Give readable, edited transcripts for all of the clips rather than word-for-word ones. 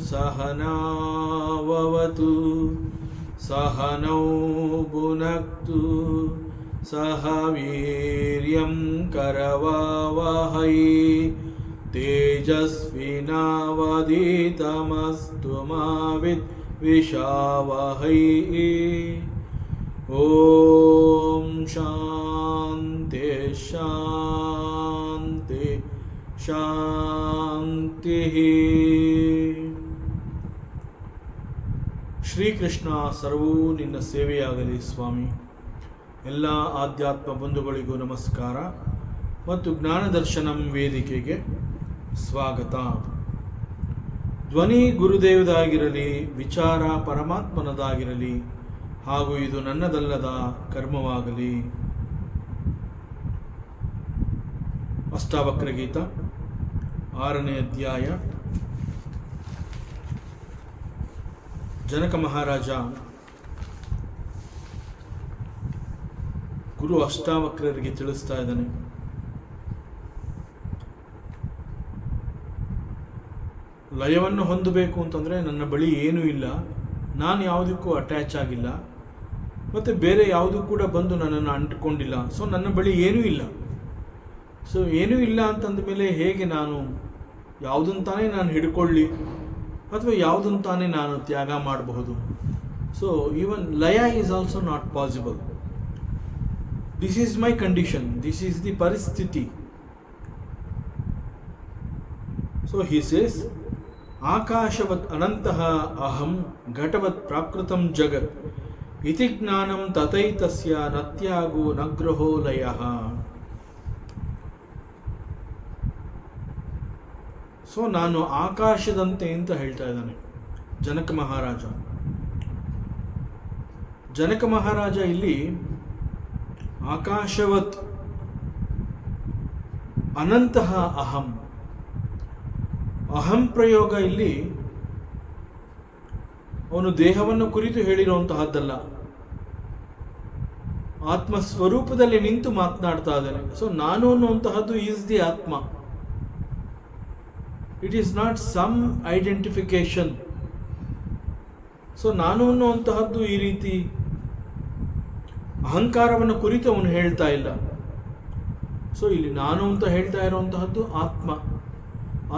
सहनावतु सहनौ भुनक्तु सह वीर्यं करवावहै तेजस्विनावधीतमस्तु मा विद्विषावहै। ॐ शान्ति शान्ति ಶಾಂತಿಃ. ಶ್ರೀಕೃಷ್ಣ, ಸರ್ವೂ ನಿನ್ನ ಸೇವೆಯಾಗಲಿ ಸ್ವಾಮಿ. ಎಲ್ಲ ಆಧ್ಯಾತ್ಮ ಬಂಧುಗಳಿಗೂ ನಮಸ್ಕಾರ ಮತ್ತು ಜ್ಞಾನದರ್ಶನಂ ವೇದಿಕೆಗೆ ಸ್ವಾಗತ. ಧ್ವನಿ ಗುರುದೇವದಾಗಿರಲಿ, ವಿಚಾರ ಪರಮಾತ್ಮನದಾಗಿರಲಿ, ಹಾಗೂ ಇದು ನನ್ನದಲ್ಲದ ಕರ್ಮವಾಗಲಿ. ಅಷ್ಟಾವಕ್ರಗೀತ 6ನೇ ಅಧ್ಯಾಯ. ಜನಕ ಮಹಾರಾಜ ಗುರು ಅಷ್ಟಾವಕ್ರರಿಗೆ ತಿಳಿಸ್ತಾ ಇದ್ದಾನೆ, ಲಯವನ್ನು ಹೊಂದಬೇಕು ಅಂತಂದರೆ ನನ್ನ ಬಳಿ ಏನೂ ಇಲ್ಲ, ನಾನು ಯಾವುದಕ್ಕೂ ಅಟ್ಯಾಚ್ ಆಗಿಲ್ಲ, ಮತ್ತು ಬೇರೆ ಯಾವುದೂ ಕೂಡ ಬಂದು ನನ್ನನ್ನು ಅಂಟಿಕೊಂಡಿಲ್ಲ. ಸೊ ನನ್ನ ಬಳಿ ಏನೂ ಇಲ್ಲ. ಸೊ ಏನೂ ಇಲ್ಲ ಅಂತಂದ ಮೇಲೆ ಹೇಗೆ ನಾನು ಯಾವುದನ್ನು ತಾನೇ ನಾನು ಹಿಡ್ಕೊಳ್ಳಿ ಅಥವಾ ಯಾವುದನ್ನು ತಾನೇ ನಾನು ತ್ಯಾಗ ಮಾಡಬಹುದು? ಸೊ ಈವನ್ ಲಯ is also not possible. This is my condition, this is the ಪರಿಸ್ಥಿತಿ. ಸೊ ಹಿ ಸೇಸ್, ಆಕಾಶವತ್ ಅನಂತಃ ಅಹಂ ಘಟವತ್ ಪ್ರಾಕೃತಂ ಜಗತ್ ಇತಿ ಜ್ಞಾನಂ ತಥೈತಸ್ಯ ನತ್ಯಾಗೋ ನಗ್ರಹೋ ಲಯಃ. ಸೊ ನಾನು ಆಕಾಶದಂತೆ ಅಂತ ಹೇಳ್ತಾ ಇದ್ದಾನೆ ಜನಕ ಮಹಾರಾಜ. ಜನಕ ಮಹಾರಾಜ ಇಲ್ಲಿ ಆಕಾಶವತ್ ಅನಂತಹ ಅಹಂ, ಅಹಂ ಪ್ರಯೋಗ ಇಲ್ಲಿ ಅವನು ದೇಹವನ್ನು ಕುರಿತು ಹೇಳಿರುವಂತಹದ್ದಲ್ಲ, ಆತ್ಮ ಸ್ವರೂಪದಲ್ಲಿ ನಿಂತು ಮಾತನಾಡ್ತಾ ಇದ್ದಾನೆ. ಸೊ ನಾನು ಅನ್ನುವಂತಹದ್ದು ಈಸ್ ದಿ ಆತ್ಮ. It is not some identification. So ನಾನು ಅನ್ನುವಂತಹದ್ದು ಈ ರೀತಿ ಅಹಂಕಾರವನ್ನು ಕುರಿತು ಅವನು ಹೇಳ್ತಾ ಇಲ್ಲ. ಸೊ ಇಲ್ಲಿ ನಾನು ಅಂತ ಹೇಳ್ತಾ ಇರುವಂತಹದ್ದು ಆತ್ಮ,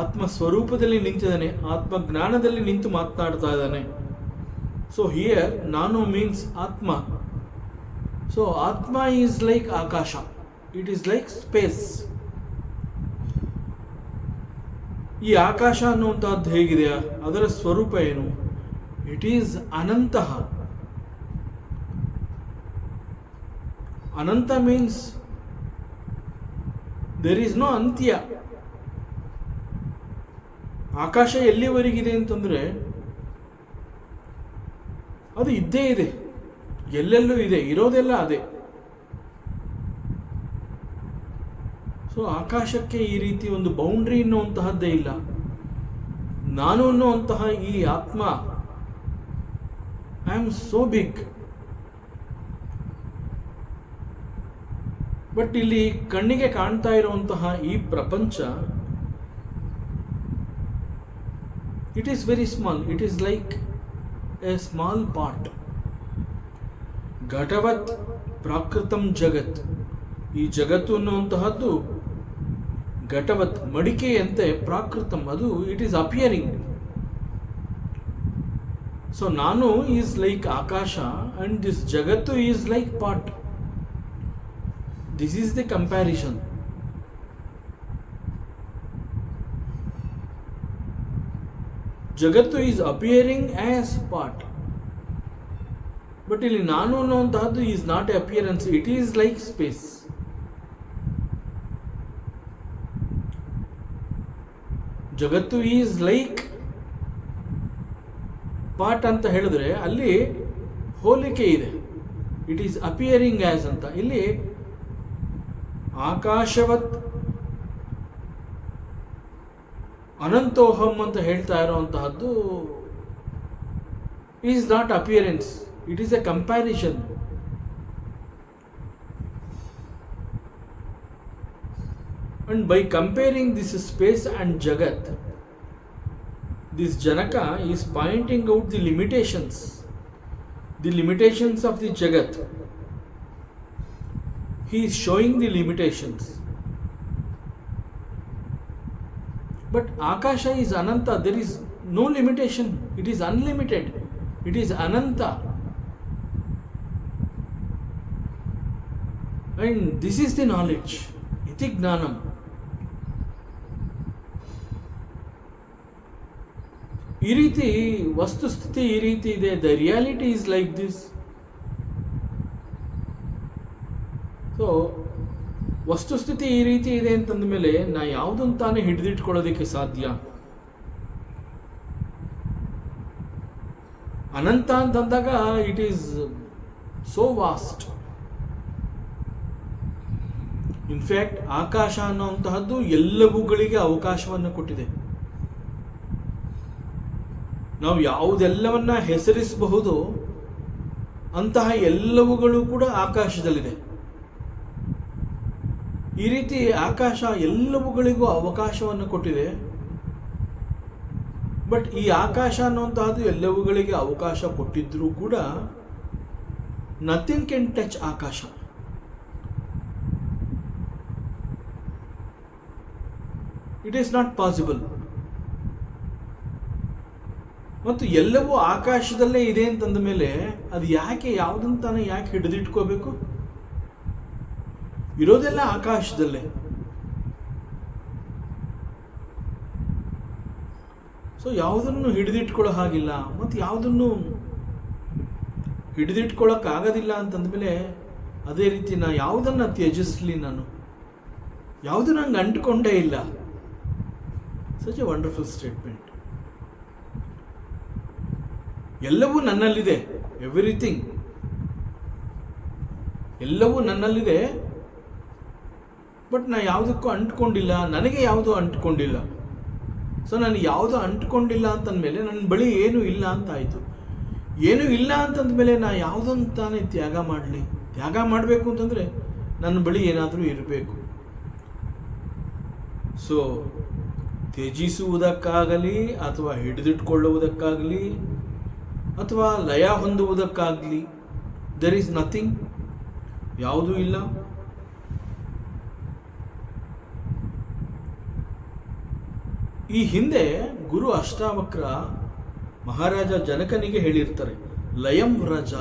ಆತ್ಮ ಸ್ವರೂಪದಲ್ಲಿ ನಿಂತಿದ್ದಾನೆ, ಆತ್ಮ ಜ್ಞಾನದಲ್ಲಿ ನಿಂತು ಮಾತನಾಡ್ತಾ ಇದ್ದಾನೆ. ಸೊ ಹಿಯರ್ ನಾನು ಮೀನ್ಸ್ ಆತ್ಮ. ಸೊ ಆತ್ಮ ಈಸ್ ಲೈಕ್ ಆಕಾಶ, ಇಟ್ ಈಸ್ ಲೈಕ್ ಸ್ಪೇಸ್. ಈ ಆಕಾಶ ಅನ್ನುವಂಥದ್ದು ಹೇಗಿದೆ, ಅದರ ಸ್ವರೂಪ ಏನು? ಇಟ್ ಈಸ್ ಅನಂತಹ. ಅನಂತ ಮೀನ್ಸ್ ದೇರ್ ಈಸ್ ನೋ ಅಂತ್ಯ. ಆಕಾಶ ಎಲ್ಲಿವರೆಗಿದೆ ಅಂತಂದರೆ ಅದು ಇದ್ದೇ ಇದೆ, ಎಲ್ಲೆಲ್ಲೂ ಇದೆ, ಇರೋದೆಲ್ಲ ಅದೇ. ಸೊ ಆಕಾಶಕ್ಕೆ ಈ ರೀತಿ ಒಂದು ಬೌಂಡ್ರಿ ಅನ್ನುವಂತಹದ್ದೇ ಇಲ್ಲ. ನಾನು ಅನ್ನುವಂತಹ ಈ ಆತ್ಮ, I am so big. But ಇಲ್ಲಿ ಕಣ್ಣಿಗೆ ಕಾಣ್ತಾ ಇರುವಂತಹ ಈ ಪ್ರಪಂಚ, it is very small. It is like a small part. ಘಟವತ್ ಪ್ರಾಕೃತಂ ಜಗತ್, ಈ ಜಗತ್ತು ಅನ್ನುವಂತಹದ್ದು ಘಟವತ್, ಮಡಿಕೆಯಂತೆ, ಪ್ರಾಕೃತಂ, ಅದು ಇಟ್ ಈಸ್ ಅಪಿಯರಿಂಗ್. ಸೊ ನಾನು ಈಸ್ ಲೈಕ್ ಆಕಾಶ ಅಂಡ್ ದಿಸ್ ಜಗತ್ತು is like pot. This is the comparison. ಜಗತ್ತು is appearing as pot but ಇಲ್ಲಿ ನಾನು ಅನ್ನುವಂತಹದ್ದು is not a appearance, it is like space. ಜಗತ್ತು ಈಸ್ ಲೈಕ್ ಪಾರ್ಟ್ ಅಂತ ಹೇಳಿದ್ರೆ ಅಲ್ಲಿ ಹೋಲಿಕೆ ಇದೆ. ಇಟ್ ಈಸ್ ಅಪಿಯರಿಂಗ್ ಆಸ್ ಅಂತ. ಇಲ್ಲಿ ಆಕಾಶವತ್ ಅನಂತೋಹಂ ಅಂತ ಹೇಳ್ತಾ ಇರುವಂತಹದ್ದು is not appearance, it is A comparison. And by comparing this space and Jagat, this Janaka is pointing out the limitations of the Jagat. He is showing the limitations. But Akasha is Ananta, there is no limitation, it is unlimited, it is Ananta. And this is the knowledge, iti gnanam. ಈ ರೀತಿ ವಸ್ತುಸ್ಥಿತಿ ಈ ರೀತಿ ಇದೆ. The reality is like this. So ವಸ್ತುಸ್ಥಿತಿ ಈ ರೀತಿ ಇದೆ ಅಂತಂದ ಮೇಲೆ ನಾ ಯಾವುದನ್ನು ತಾನೇ ಹಿಡಿದಿಟ್ಕೊಳ್ಳೋದಕ್ಕೆ ಸಾಧ್ಯ? ಅನಂತ ಅಂತಂದಾಗ it is so vast. In fact ಆಕಾಶ ಅನ್ನುವಂತಹದ್ದು ಎಲ್ಲವುಗಳಿಗೆ ಅವಕಾಶವನ್ನು ಕೊಟ್ಟಿದೆ. ನಾವು ಯಾವುದೆಲ್ಲವನ್ನ ಹೆಸರಿಸಬಹುದು ಅಂತಹ ಎಲ್ಲವುಗಳು ಕೂಡ ಆಕಾಶದಲ್ಲಿದೆ. ಈ ರೀತಿ ಆಕಾಶ ಎಲ್ಲವುಗಳಿಗೂ ಅವಕಾಶವನ್ನು ಕೊಟ್ಟಿದೆ. ಬಟ್ ಈ ಆಕಾಶ ಅನ್ನುವಂತಹದ್ದು ಎಲ್ಲವುಗಳಿಗೆ ಅವಕಾಶ ಕೊಟ್ಟಿದ್ರೂ ಕೂಡ ನಥಿಂಗ್ ಕ್ಯಾನ್ ಟಚ್ ಆಕಾಶ. It is not possible. ಮತ್ತು ಎಲ್ಲವೂ ಆಕಾಶದಲ್ಲೇ ಇದೆ ಅಂತಂದ ಮೇಲೆ ಅದು ಯಾಕೆ ಯಾವುದಂತಾನೆ ಯಾಕೆ ಹಿಡಿದಿಟ್ಕೋಬೇಕು? ಇರೋದೆಲ್ಲ ಆಕಾಶದಲ್ಲೇ. ಸೊ ಯಾವುದನ್ನು ಹಿಡಿದಿಟ್ಕೊಳ್ಳೋ ಹಾಗಿಲ್ಲ, ಮತ್ತು ಯಾವುದನ್ನು ಹಿಡಿದಿಟ್ಕೊಳ್ಳೋಕ್ಕಾಗೋದಿಲ್ಲ ಅಂತಂದಮೇಲೆ ಅದೇ ರೀತಿ ನಾ ಯಾವುದನ್ನು ತ್ಯಜಿಸ್ಲಿ, ನಾನು ಯಾವುದು ನಂಗೆ ಅಂಟ್ಕೊಂಡೇ ಇಲ್ಲ. Such A wonderful statement. ಎಲ್ಲವೂ ನನ್ನಲ್ಲಿದೆ, ಎವ್ರಿಥಿಂಗ್ ಎಲ್ಲವೂ ನನ್ನಲ್ಲಿದೆ. ಬಟ್ ನಾ ಯಾವುದಕ್ಕೂ ಅಂಟ್ಕೊಂಡಿಲ್ಲ, ನನಗೆ ಯಾವುದೂ ಅಂಟ್ಕೊಂಡಿಲ್ಲ. ಸೊ ನಾನು ಯಾವುದು ಅಂಟ್ಕೊಂಡಿಲ್ಲ ಅಂತಂದಮೇಲೆ ನನ್ನ ಬಳಿ ಏನೂ ಇಲ್ಲ ಅಂತಾಯಿತು. ಏನೂ ಇಲ್ಲ ಅಂತಂದಮೇಲೆ ನಾ ಯಾವುದನ್ನು ತಾನೇ ತ್ಯಾಗ ಮಾಡಲಿ? ತ್ಯಾಗ ಮಾಡಬೇಕು ಅಂತಂದರೆ ನನ್ನ ಬಳಿ ಏನಾದರೂ ಇರಬೇಕು. ಸೊ ತ್ಯಜಿಸುವುದಕ್ಕಾಗಲಿ ಅಥವಾ ಹಿಡಿದಿಟ್ಕೊಳ್ಳುವುದಕ್ಕಾಗಲಿ ಅಥವಾ ಲಯ ಹೊಂದುವುದಕ್ಕಾಗಲಿ ದೆರ್ ಈಸ್ ನಥಿಂಗ್, ಯಾವುದೂ ಇಲ್ಲ. ಈ ಹಿಂದೆ ಗುರು ಅಷ್ಟಾವಕ್ರ ಮಹಾರಾಜ ಜನಕನಿಗೆ ಹೇಳಿರ್ತಾರೆ, ಲಯಂ ವ್ರಜ,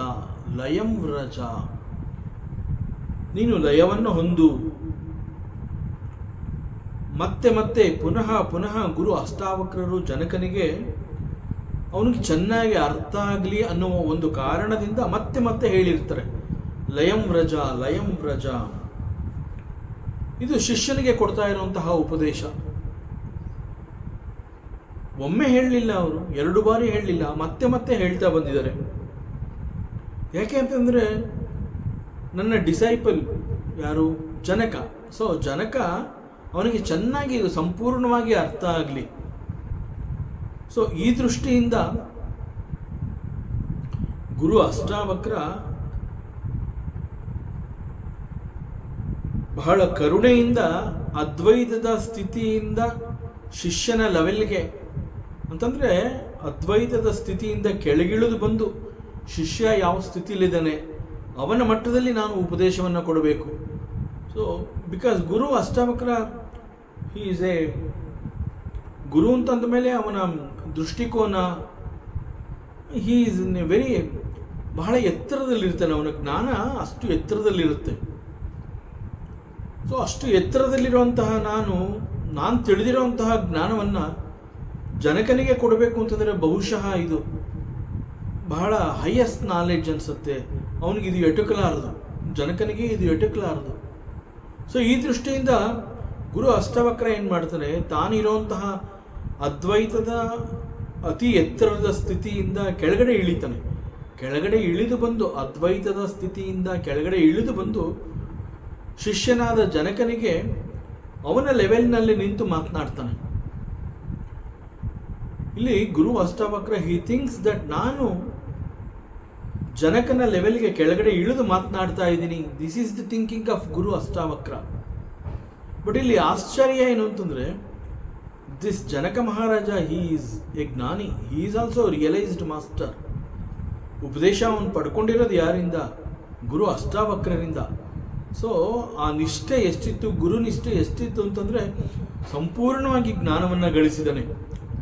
ಲಯಂ ವ್ರಜ, ನೀನು ಲಯವನ್ನು ಹೊಂದು. ಮತ್ತೆ ಮತ್ತೆ ಪುನಃ ಪುನಃ ಗುರು ಅಷ್ಟಾವಕ್ರರು ಜನಕನಿಗೆ ಅವನಿಗೆ ಚೆನ್ನಾಗಿ ಅರ್ಥ ಆಗಲಿ ಅನ್ನುವ ಒಂದು ಕಾರಣದಿಂದ ಮತ್ತೆ ಮತ್ತೆ ಹೇಳಿರ್ತಾರೆ, ಲಯಂ ವ್ರಜ, ಲಯಂ ವ್ರಜ. ಇದು ಶಿಷ್ಯನಿಗೆ ಕೊಡ್ತಾ ಇರುವಂತಹ ಉಪದೇಶ. ಒಮ್ಮೆ ಹೇಳಲಿಲ್ಲ ಅವರು, 2 ಬಾರಿ ಹೇಳಲಿಲ್ಲ, ಮತ್ತೆ ಮತ್ತೆ ಹೇಳ್ತಾ ಬಂದಿದ್ದಾರೆ. ಯಾಕೆ ಅಂತಂದರೆ ನನ್ನ ಡಿಸೈಪಲ್ ಯಾರು? ಜನಕ. ಸೊ ಜನಕ ಅವನಿಗೆ ಚೆನ್ನಾಗಿ ಇದು ಸಂಪೂರ್ಣವಾಗಿ ಅರ್ಥ ಆಗಲಿ. ಸೊ ಈ ದೃಷ್ಟಿಯಿಂದ ಗುರು ಅಷ್ಟಾವಕ್ರ ಬಹಳ ಕರುಣೆಯಿಂದ ಅದ್ವೈತದ ಸ್ಥಿತಿಯಿಂದ ಶಿಷ್ಯನ ಲೆವೆಲ್ಗೆ, ಅಂತಂದರೆ ಅದ್ವೈತದ ಸ್ಥಿತಿಯಿಂದ ಕೆಳಗಿಳಿದು ಬಂದು ಶಿಷ್ಯ ಯಾವ ಸ್ಥಿತಿಲಿದ್ದಾನೆ ಅವನ ಮಟ್ಟದಲ್ಲಿ ನಾನು ಉಪದೇಶವನ್ನು ಕೊಡಬೇಕು. So because guru Ashtavakra he is a guru ಅಂತಂದ ಮೇಲೆ ಅವನ ದೃಷ್ಟಿಕೋನ ಹಿ ಈಸ್ ವೆರಿ ಬಹಳ ಎತ್ತರದಲ್ಲಿರ್ತಾನೆ. ಅವನ ಜ್ಞಾನ ಅಷ್ಟು ಎತ್ತರದಲ್ಲಿರುತ್ತೆ. ಸೊ ಅಷ್ಟು ಎತ್ತರದಲ್ಲಿರುವಂತಹ ನಾನು ತಿಳಿದಿರುವಂತಹ ಜ್ಞಾನವನ್ನು ಜನಕನಿಗೆ ಕೊಡಬೇಕು ಅಂತಂದರೆ ಬಹುಶಃ ಇದು ಬಹಳ ಹೈಯೆಸ್ಟ್ ನಾಲೆಡ್ಜ್ ಅನಿಸುತ್ತೆ. ಅವನಿಗಿದು ಎಟುಕಲಾರದು, ಜನಕನಿಗೆ ಇದು ಎಟುಕಲಾರದು. ಸೊ ಈ ದೃಷ್ಟಿಯಿಂದ ಗುರು ಅಷ್ಟವಕ್ರ ಏನು ಮಾಡ್ತಾನೆ, ತಾನಿರುವಂತಹ ಅದ್ವೈತದ ಅತಿ ಎತ್ತರದ ಸ್ಥಿತಿಯಿಂದ ಕೆಳಗಡೆ ಇಳಿತಾನೆ. ಕೆಳಗಡೆ ಇಳಿದು ಬಂದು, ಅದ್ವೈತದ ಸ್ಥಿತಿಯಿಂದ ಕೆಳಗಡೆ ಇಳಿದು ಬಂದು ಶಿಷ್ಯನಾದ ಜನಕನಿಗೆ ಅವನ ಲೆವೆಲ್ನಲ್ಲಿ ನಿಂತು ಮಾತನಾಡ್ತಾನೆ. ಇಲ್ಲಿ ಗುರು ಅಷ್ಟವಕ್ರ ಹಿ ಥಿಂಕ್ಸ್ ದಟ್ ನಾನು ಜನಕನ ಲೆವೆಲ್ಗೆ ಕೆಳಗಡೆ ಇಳಿದು ಮಾತನಾಡ್ತಾ ಇದ್ದೀನಿ. This is the thinking of guru Ashtavakra. But ಇಲ್ಲಿ ಆಶ್ಚರ್ಯ ಏನು ಅಂತಂದರೆ, this Janaka Maharaja he is a ಜ್ಞಾನಿ, he is also realised master. ಉಪದೇಶ ಅವನು ಪಡ್ಕೊಂಡಿರೋದು ಯಾರಿಂದ? ಗುರು ಅಷ್ಟಾವಕ್ರರಿಂದ. ಸೊ ಆ ನಿಷ್ಠೆ ಎಷ್ಟಿತ್ತು, ಗುರು ನಿಷ್ಠೆ ಎಷ್ಟಿತ್ತು ಅಂತಂದರೆ ಸಂಪೂರ್ಣವಾಗಿ ಜ್ಞಾನವನ್ನು ಗಳಿಸಿದ್ದಾನೆ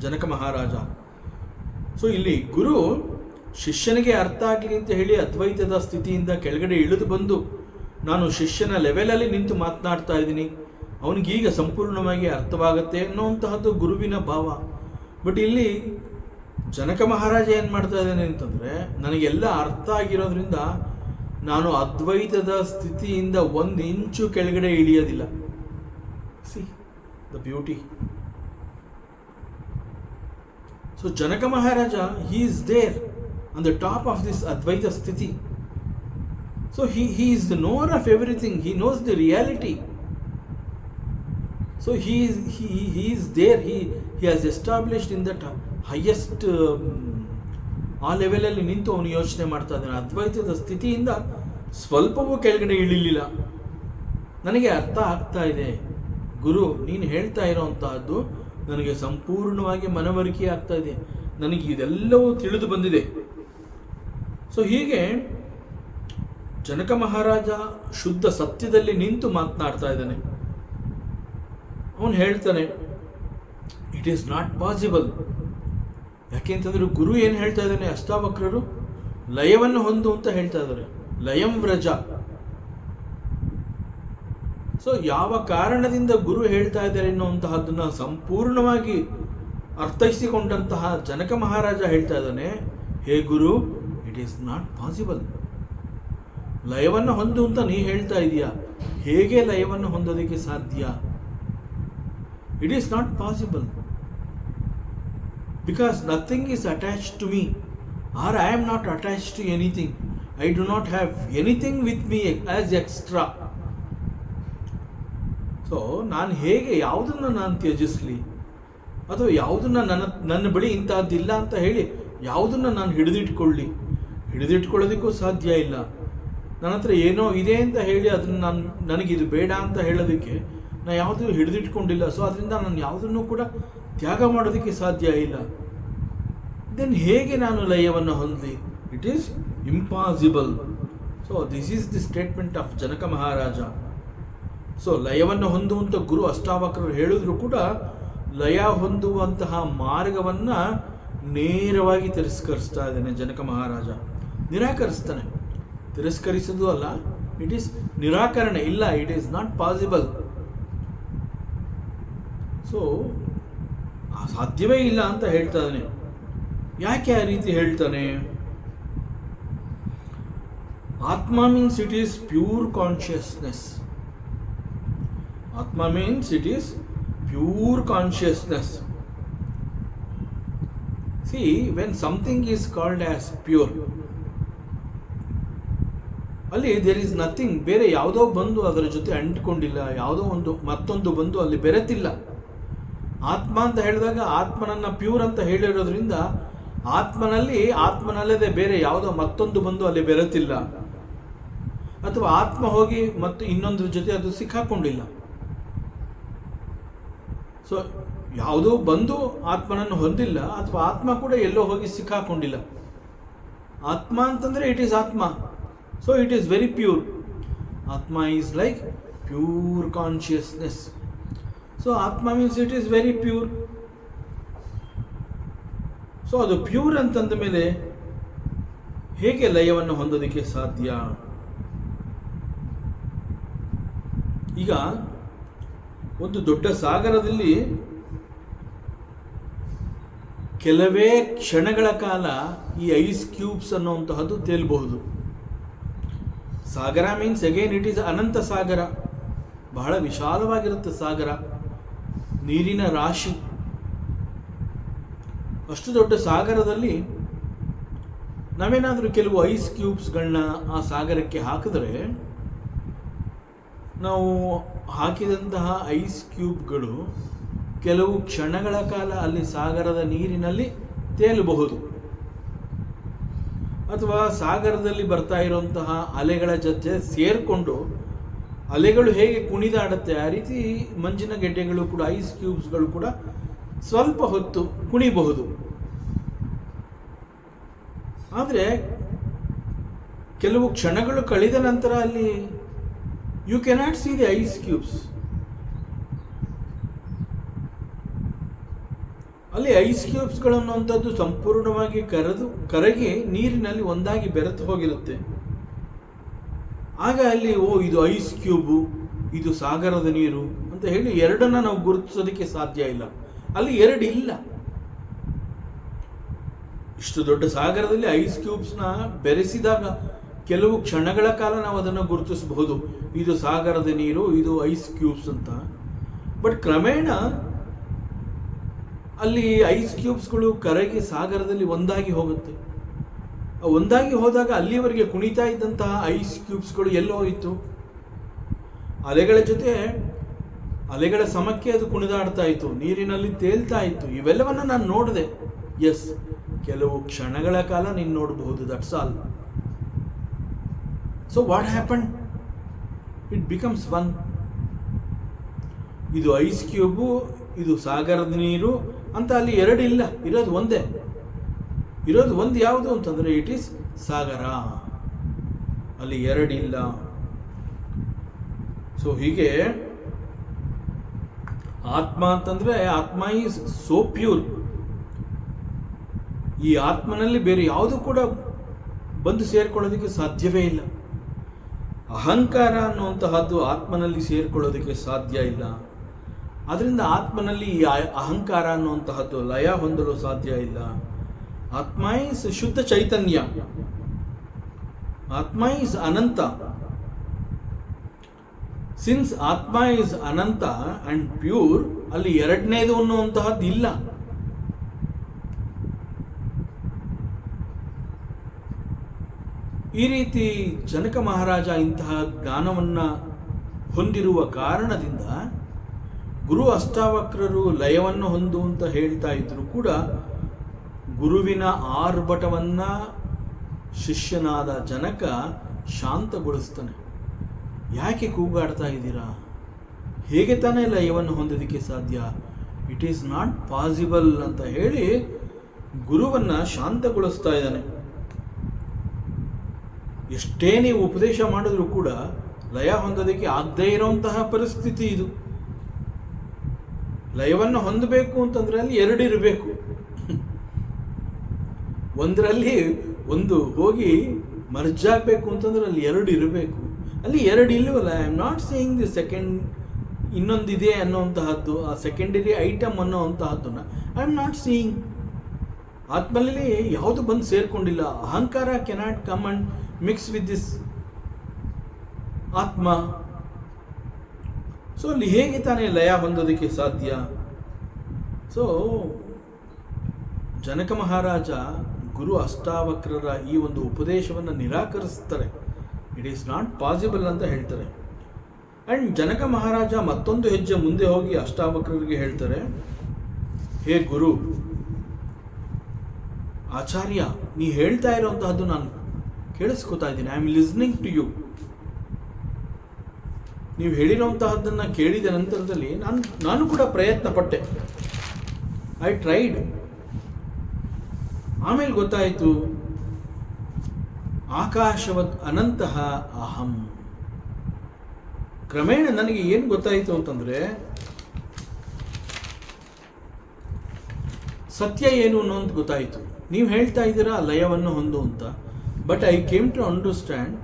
ಜನಕ ಮಹಾರಾಜ. ಸೊ ಇಲ್ಲಿ ಗುರು ಶಿಷ್ಯನಿಗೆ ಅರ್ಥ ಆಗಲಿ ಅಂತ ಹೇಳಿ ಅದ್ವೈತದ ಸ್ಥಿತಿಯಿಂದ ಕೆಳಗಡೆ ಇಳಿದು ಬಂದು ನಾನು ಶಿಷ್ಯನ ಲೆವೆಲಲ್ಲಿ ನಿಂತು ಮಾತನಾಡ್ತಾ ಇದ್ದೀನಿ, ಅವನಿಗೀಗ ಸಂಪೂರ್ಣವಾಗಿ ಅರ್ಥವಾಗುತ್ತೆ ಅನ್ನೋಂತಹದ್ದು ಗುರುವಿನ ಭಾವ. ಬಟ್ ಇಲ್ಲಿ ಜನಕ ಮಹಾರಾಜ ಏನು ಮಾಡ್ತಾ ಇದ್ದಾನೆ ಅಂತಂದರೆ, ನನಗೆಲ್ಲ ಅರ್ಥ ಆಗಿರೋದ್ರಿಂದ ನಾನು ಅದ್ವೈತದ ಸ್ಥಿತಿಯಿಂದ 1 ಇಂಚು ಕೆಳಗಡೆ ಇಳಿಯೋದಿಲ್ಲ. See the beauty. So Janaka Maharaja he is there on the top of this Advaita Sthiti. So he is the knower of everything. He knows the reality. So he is there. He has established in that highest ಆ ಲೆವೆಲಲ್ಲಿ ನಿಂತು ಅವನು ಯೋಚನೆ ಮಾಡ್ತಾ ಇದ್ದಾನೆ. ಅದ್ವೈತದ ಸ್ಥಿತಿಯಿಂದ ಸ್ವಲ್ಪವೂ ಕೆಳಗಡೆ ಇಳಿಲಿಲ್ಲ. ನನಗೆ ಅರ್ಥ ಆಗ್ತಾ ಇದೆ ಗುರು, ನೀನು ಹೇಳ್ತಾ ಇರೋವಂತಹದ್ದು ನನಗೆ ಸಂಪೂರ್ಣವಾಗಿ ಮನವರಿಕೆ ಆಗ್ತಾ ಇದೆ, ನನಗೆ ಇದೆಲ್ಲವೂ ತಿಳಿದು ಬಂದಿದೆ. ಸೊ ಹೀಗೆ ಜನಕ ಮಹಾರಾಜ ಶುದ್ಧ ಸತ್ಯದಲ್ಲಿ ನಿಂತು ಮಾತನಾಡ್ತಾ ಇದ್ದಾನೆ. ಅವನು ಹೇಳ್ತಾನೆ, ಇಟ್ ಈಸ್ ನಾಟ್ ಪಾಸಿಬಲ್. ಯಾಕೆಂತಂದ್ರೆ ಗುರು ಏನು ಹೇಳ್ತಾ ಇದ್ದಾನೆ, ಅಷ್ಟಾವಕ್ರರು ಲಯವನ್ನು ಹೊಂದು ಅಂತ ಹೇಳ್ತಾ ಇದ್ದಾರೆ, ಲಯಂ ವ್ರಜ. ಸೊ ಯಾವ ಕಾರಣದಿಂದ ಗುರು ಹೇಳ್ತಾ ಇದ್ದಾರೆ ಅನ್ನುವಂತಹದ್ದನ್ನ ಸಂಪೂರ್ಣವಾಗಿ ಅರ್ಥೈಸಿಕೊಂಡಂತಹ ಜನಕ ಮಹಾರಾಜ ಹೇಳ್ತಾ ಇದ್ದಾನೆ, ಹೇ ಗುರು, ಇಟ್ ಈಸ್ ನಾಟ್ ಪಾಸಿಬಲ್. ಲಯವನ್ನು ಹೊಂದು ಅಂತ ನೀ ಹೇಳ್ತಾ ಇದೀಯಾ, ಹೇಗೆ ಲಯವನ್ನು ಹೊಂದೋದಕ್ಕೆ ಸಾಧ್ಯ? It is not possible. Because nothing is attached to me, or I am not attached to anything. I do not have anything with me as extra. So ನಾನು ಹೇಗೆ ಯಾವುದನ್ನು ನಾನು ತ್ಯಜಿಸಲಿ, ಅಥವಾ ಯಾವುದನ್ನು ನನ್ನ ಬಳಿ ಇಂಥದ್ದಿಲ್ಲ ಅಂತ ಹೇಳಿ ಯಾವುದನ್ನು ನಾನು ಹಿಡಿದಿಟ್ಕೊಳ್ಳೋದಕ್ಕೂ ಸಾಧ್ಯ ಇಲ್ಲ. ನನ್ನ ಹತ್ರ ಏನೋ ಇದೆ ಅಂತ ಹೇಳಿ ಅದನ್ನು ನನಗಿದು ಬೇಡ ಅಂತ ಹೇಳೋದಕ್ಕೆ ನಾನು ಯಾವುದೂ ಹಿಡಿದಿಟ್ಕೊಂಡಿಲ್ಲ. ಸೊ ಅದರಿಂದ ನಾನು ಯಾವುದನ್ನು ಕೂಡ ತ್ಯಾಗ ಮಾಡೋದಕ್ಕೆ ಸಾಧ್ಯ ಇಲ್ಲ. ದೆನ್ ಹೇಗೆ ನಾನು ಲಯವನ್ನು ಹೊಂದಲಿ? It is impossible. So this is the statement of Janaka Maharaja. So ಲಯವನ್ನು ಹೊಂದುವಂಥ ಗುರು ಅಷ್ಟಾವಕ್ರರು ಹೇಳಿದ್ರು ಕೂಡ ಲಯ ಹೊಂದುವಂತಹ ಮಾರ್ಗವನ್ನು ನೇರವಾಗಿ ತಿರಸ್ಕರಿಸ್ತಾ ಇದ್ದಾನೆ ಜನಕ ಮಹಾರಾಜ. ನಿರಾಕರಿಸ್ತಾನೆ. ತಿರಸ್ಕರಿಸೋದು ಅಲ್ಲ, ಇಟ್ ಈಸ್ ನಿರಾಕರಣೆ. ಇಲ್ಲ, it is not possible. So ಸಾಧ್ಯವೇ ಇಲ್ಲ ಅಂತ ಹೇಳ್ತಾ ಇದ್ದಾನೆ. ಯಾಕೆ ಆ ರೀತಿ ಹೇಳ್ತಾನೆ? ಆತ್ಮ means it is pure consciousness. ಆತ್ಮ means it is pure consciousness. See, when something is called as pure, ಅಲ್ಲಿ ದೇರ್ ಈಸ್ ನಥಿಂಗ್. ಬೇರೆ ಯಾವುದೋ ಬಂದು ಅದರ ಜೊತೆ ಅಂಟಿಕೊಂಡಿಲ್ಲ, ಯಾವುದೋ ಮತ್ತೊಂದು ಬಂದು ಅಲ್ಲಿ ಬೆರೆತಿಲ್ಲ. ಆತ್ಮ ಅಂತ ಹೇಳಿದಾಗ ಆತ್ಮನನ್ನ ಪ್ಯೂರ್ ಅಂತ ಹೇಳಿರೋದ್ರಿಂದ ಆತ್ಮನಲ್ಲದೆ ಬೇರೆ ಯಾವುದೋ ಮತ್ತೊಂದು ಬಂದು ಅಲ್ಲಿ ಬೆರೆತಿಲ್ಲ, ಅಥವಾ ಆತ್ಮ ಹೋಗಿ ಮತ್ತು ಇನ್ನೊಂದ್ರ ಜೊತೆ ಅದು ಸಿಕ್ಕಾಕೊಂಡಿಲ್ಲ. ಸೊ ಯಾವುದೋ ಬಂದು ಆತ್ಮನನ್ನು ಹೊಂದಿಲ್ಲ, ಅಥವಾ ಆತ್ಮ ಕೂಡ ಎಲ್ಲೋ ಹೋಗಿ ಸಿಕ್ಕಾಕೊಂಡಿಲ್ಲ. ಆತ್ಮ ಅಂತಂದರೆ ಇಟ್ ಈಸ್ ಆತ್ಮ. So it is very pure. ಆತ್ಮ is like pure consciousness. So ಆತ್ಮ means it is very pure. So ಅದು ಪ್ಯೂರ್ ಅಂತಂದ ಮೇಲೆ ಹೇಗೆ ಲಯವನ್ನು ಹೊಂದೋದಕ್ಕೆ ಸಾಧ್ಯ? ಈಗ ಒಂದು ದೊಡ್ಡ ಸಾಗರದಲ್ಲಿ ಕೆಲವೇ ಕ್ಷಣಗಳ ಕಾಲ ಈ ಐಸ್ ಕ್ಯೂಬ್ಸ್ ಅನ್ನುವಂತಹದ್ದು ತೇಲಬಹುದು. ಸಾಗರ ಮೀನ್ಸ್ ಅಗೇನ್ ಇಟ್ ಈಸ್ ಅನಂತ ಸಾಗರ, ಬಹಳ ವಿಶಾಲವಾಗಿರುತ್ತೆ ಸಾಗರ, ನೀರಿನ ರಾಶಿ. ಅಷ್ಟು ದೊಡ್ಡ ಸಾಗರದಲ್ಲಿ ನಾವೇನಾದರೂ ಕೆಲವು ಐಸ್ ಕ್ಯೂಬ್ಸ್ಗಳನ್ನ ಆ ಸಾಗರಕ್ಕೆ ಹಾಕಿದ್ರೆ, ನಾವು ಹಾಕಿದಂತಹ ಐಸ್ ಕ್ಯೂಬ್ಗಳು ಕೆಲವು ಕ್ಷಣಗಳ ಕಾಲ ಅಲ್ಲಿ ಸಾಗರದ ನೀರಿನಲ್ಲಿ ತೇಲಬಹುದು. ಅಥವಾ ಸಾಗರದಲ್ಲಿ ಬರ್ತಾ ಇರುವಂತಹ ಅಲೆಗಳ ಜೊತೆ ಸೇರಿಕೊಂಡು ಅಲೆಗಳು ಹೇಗೆ ಕುಣಿದಾಡುತ್ತೆ ಆ ರೀತಿ ಮಂಜಿನ ಗೆಡ್ಡೆಗಳು ಕೂಡ, ಐಸ್ ಕ್ಯೂಬ್ಸ್ಗಳು ಕೂಡ ಸ್ವಲ್ಪ ಹೊತ್ತು ಕುಣಿಬಹುದು. ಆದರೆ ಕೆಲವು ಕ್ಷಣಗಳು ಕಳೆದ ನಂತರ ಅಲ್ಲಿ you cannot see the ice cubes. ಅಲ್ಲಿ ಐಸ್ ಕ್ಯೂಬ್ಸ್ಗಳು ಅನ್ನುವಂಥದ್ದು ಸಂಪೂರ್ಣವಾಗಿ ಕರಗಿ ನೀರಿನಲ್ಲಿ ಒಂದಾಗಿ ಬೆರೆತು ಹೋಗಿರುತ್ತೆ. ಆಗ ಅಲ್ಲಿ ಇದು ಐಸ್ ಕ್ಯೂಬು, ಇದು ಸಾಗರದ ನೀರು ಅಂತ ಹೇಳಿ ಎರಡನ್ನ ನಾವು ಗುರುತಿಸೋದಕ್ಕೆ ಸಾಧ್ಯ ಇಲ್ಲ. ಅಲ್ಲಿ ಎರಡು ಇಲ್ಲ. ಇಷ್ಟು ದೊಡ್ಡ ಸಾಗರದಲ್ಲಿ ಐಸ್ ಕ್ಯೂಬ್ಸ್ನ ಬೆರೆಸಿದಾಗ ಕೆಲವು ಕ್ಷಣಗಳ ಕಾಲ ನಾವು ಅದನ್ನು ಗುರುತಿಸಬಹುದು, ಇದು ಸಾಗರದ ನೀರು, ಇದು ಐಸ್ ಕ್ಯೂಬ್ಸ್ ಅಂತ. ಬಟ್ ಕ್ರಮೇಣ ಅಲ್ಲಿ ಐಸ್ ಕ್ಯೂಬ್ಸ್ಗಳು ಕರಗಿ ಸಾಗರದಲ್ಲಿ ಒಂದಾಗಿ ಹೋಗುತ್ತೆ. ಒಂದಾಗಿ ಹೋದಾಗ ಅಲ್ಲಿವರೆಗೆ ಕುಣಿತಾ ಇದ್ದಂತಹ ಐಸ್ ಕ್ಯೂಬ್ಸ್ಗಳು ಎಲ್ಲೋಯಿತು? ಅಲೆಗಳ ಜೊತೆ ಅಲೆಗಳ ಸಮಕ್ಕೆ ಅದು ಕುಣಿದಾಡ್ತಾ ಇತ್ತು, ನೀರಿನಲ್ಲಿ ತೇಲ್ತಾ ಇತ್ತು. ಇವೆಲ್ಲವನ್ನ ನಾನು ನೋಡಿದೆ. ಎಸ್, ಕೆಲವು ಕ್ಷಣಗಳ ಕಾಲ ನೀನು ನೋಡಬಹುದು, that's all. So what happen? It becomes one. ಇದು ಐಸ್ ಕ್ಯೂಬು, ಇದು ಸಾಗರದ ನೀರು ಅಂತ ಅಲ್ಲಿ ಎರಡು ಇಲ್ಲ, ಇರೋದು ಒಂದೇ. ಇರೋದು ಒಂದು ಯಾವುದು ಅಂತಂದರೆ ಇಟ್ ಈಸ್ ಸಾಗರ. ಅಲ್ಲಿ ಎರಡಿಲ್ಲ. ಸೊ ಹೀಗೆ ಆತ್ಮ ಅಂತಂದ್ರೆ ಆತ್ಮ ಈಸ್ ಸೋ ಪ್ಯೂರ್. ಈ ಆತ್ಮನಲ್ಲಿ ಬೇರೆ ಯಾವುದು ಕೂಡ ಬಂದು ಸೇರ್ಕೊಳ್ಳೋದಕ್ಕೆ ಸಾಧ್ಯವೇ ಇಲ್ಲ. ಅಹಂಕಾರ ಅನ್ನುವಂತಹದ್ದು ಆತ್ಮನಲ್ಲಿ ಸೇರ್ಕೊಳ್ಳೋದಕ್ಕೆ ಸಾಧ್ಯ ಇಲ್ಲ. ಅದರಿಂದ ಆತ್ಮನಲ್ಲಿ ಈ ಅಹಂಕಾರ ಅನ್ನುವಂತಹದ್ದು ಲಯ ಹೊಂದಲು ಸಾಧ್ಯ ಇಲ್ಲ. ಆತ್ಮ ಈಸ್ ಶುದ್ಧ ಚೈತನ್ಯ, ಆತ್ಮ ಈಸ್ ಅನಂತ. ಸಿನ್ಸ್ ಆತ್ಮ ಈಸ್ ಅನಂತ ಅಂಡ್ ಪ್ಯೂರ್, ಅಲ್ಲಿ ಎರಡನೇದು ಅನ್ನುವಂತಹದ್ದು ಇಲ್ಲ. ಈ ರೀತಿ ಜನಕ ಮಹಾರಾಜ ಇಂತಹ ಜ್ಞಾನವನ್ನ ಹೊಂದಿರುವ ಕಾರಣದಿಂದ ಗುರು ಅಷ್ಟಾವಕ್ರರು ಲಯವನ್ನು ಹೊಂದು ಅಂತ ಹೇಳ್ತಾ ಇದ್ರು ಕೂಡ ಗುರುವಿನ ಆರ್ಭಟವನ್ನ ಶಿಷ್ಯನಾದ ಜನಕ ಶಾಂತಗೊಳಿಸ್ತಾನೆ. ಯಾಕೆ ಕೂಗಾಡ್ತಾ ಇದ್ದೀರಾ? ಹೇಗೆ ತಾನೇ ಲಯವನ್ನು ಹೊಂದೋದಕ್ಕೆ ಸಾಧ್ಯ? ಇಟ್ ಈಸ್ ನಾಟ್ ಪಾಸಿಬಲ್ ಅಂತ ಹೇಳಿ ಗುರುವನ್ನ ಶಾಂತಗೊಳಿಸ್ತಾ ಇದ್ದಾನೆ. ಎಷ್ಟೇ ನೀವು ಉಪದೇಶ ಮಾಡಿದ್ರೂ ಕೂಡ ಲಯ ಹೊಂದೋದಕ್ಕೆ ಆಗದೇ ಇರುವಂತಹ ಪರಿಸ್ಥಿತಿ ಇದು. ಲಯವನ್ನು ಹೊಂದಬೇಕು ಅಂತಂದ್ರೆ ಅಲ್ಲಿ ಎರಡಿರಬೇಕು. ಒಂದರಲ್ಲಿ ಒಂದು ಹೋಗಿ ಮರ್ಜ್ ಆಗಬೇಕು ಅಂತಂದ್ರೆ ಅಲ್ಲಿ ಎರಡು ಇರಬೇಕು. ಅಲ್ಲಿ ಎರಡು ಇಲ್ಲವಲ್ಲ. I am not saying the second ಇನ್ನೊಂದಿದೆ ಅನ್ನೋಂತಹದ್ದು, ಆ ಸೆಕೆಂಡರಿ ಐಟಮ್ ಅನ್ನೋಂತಹದ್ದನ್ನ ಐ ಆಮ್ ನಾಟ್ ಸೀಯಿಂಗ್. ಆತ್ಮಲ್ಲಿ ಯಾವುದು ಬಂದು ಸೇರ್ಕೊಂಡಿಲ್ಲ. ಅಹಂಕಾರ cannot come and mix with this ಆತ್ಮ. ಸೊ ಅಲ್ಲಿ ಹೇಗೆ ತಾನೇ ಲಯ ಹೊಂದೋದಕ್ಕೆ ಸಾಧ್ಯ? ಸೊ ಜನಕ ಮಹಾರಾಜ ಗುರು ಅಷ್ಟಾವಕ್ರರ ಈ ಒಂದು ಉಪದೇಶವನ್ನು ನಿರಾಕರಿಸ್ತಾರೆ. ಇಟ್ ಈಸ್ ನಾಟ್ ಪಾಸಿಬಲ್ ಅಂತ ಹೇಳ್ತಾರೆ. ಅಂಡ್ ಜನಕ ಮಹಾರಾಜ ಮತ್ತೊಂದು ಹೆಜ್ಜೆ ಮುಂದೆ ಹೋಗಿ ಅಷ್ಟಾವಕ್ರರಿಗೆ ಹೇಳ್ತಾರೆ, ಹೇ ಗುರು ಆಚಾರ್ಯ, ನೀ ಹೇಳ್ತಾ ಇರೋಂತಹದ್ದು ನಾನು ಕೇಳಿಸ್ಕೊತಾ ಇದ್ದೀನಿ. I am listening to you. ನೀವು ಹೇಳಿರೋಂತಹದ್ದನ್ನು ಕೇಳಿದ ನಂತರದಲ್ಲಿ ನಾನು ಕೂಡ ಪ್ರಯತ್ನ ಪಟ್ಟೆ. I tried. ಆಮೇಲೆ ಗೊತ್ತಾಯಿತು, ಆಕಾಶವತ್ ಅನಂತಹ ಅಹಂ. ಕ್ರಮೇಣ ನನಗೆ ಏನು ಗೊತ್ತಾಯಿತು ಅಂತಂದ್ರೆ ಸತ್ಯ ಏನು ಅನ್ನೋದು ಗೊತ್ತಾಯಿತು. ನೀವು ಹೇಳ್ತಾ ಇದ್ದೀರಾ ಲಯವನ್ನು ಹೊಂದು ಅಂತ, but I came to understand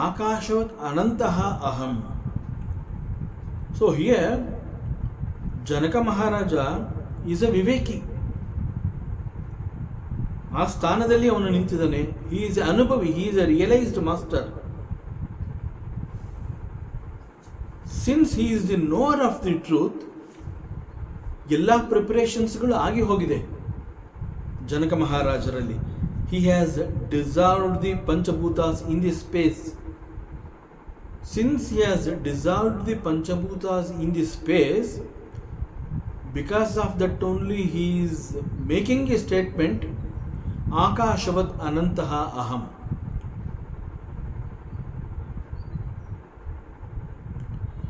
ಆಕಾಶವತ್ ಅನಂತಹ ಅಹಂ. So here Janaka Maharaja is a ವಿವೇಕಿ. ಆ ಸ್ಥಾನದಲ್ಲಿ ಅವನು ನಿಂತಿದ್ದಾನೆ. ಹಿ ಈಸ್ ಅನುಭವಿ, he is a realised master. Since he is the knower of the truth, ಎಲ್ಲ ಪ್ರಿಪರೇಷನ್ಸ್ಗಳು ಆಗಿ ಹೋಗಿದೆ ಜನಕ ಮಹಾರಾಜರಲ್ಲಿ. ಹಿ ಹ್ಯಾಸ್ ಡಿಸಾಲ್ವ್ಡ್ ದಿ ಪಂಚಭೂತಾಸ್ in the space. Since he has dissolved the Panchabhutas in the space, because of that only he is making a statement, Akashavat Anantaha Aham.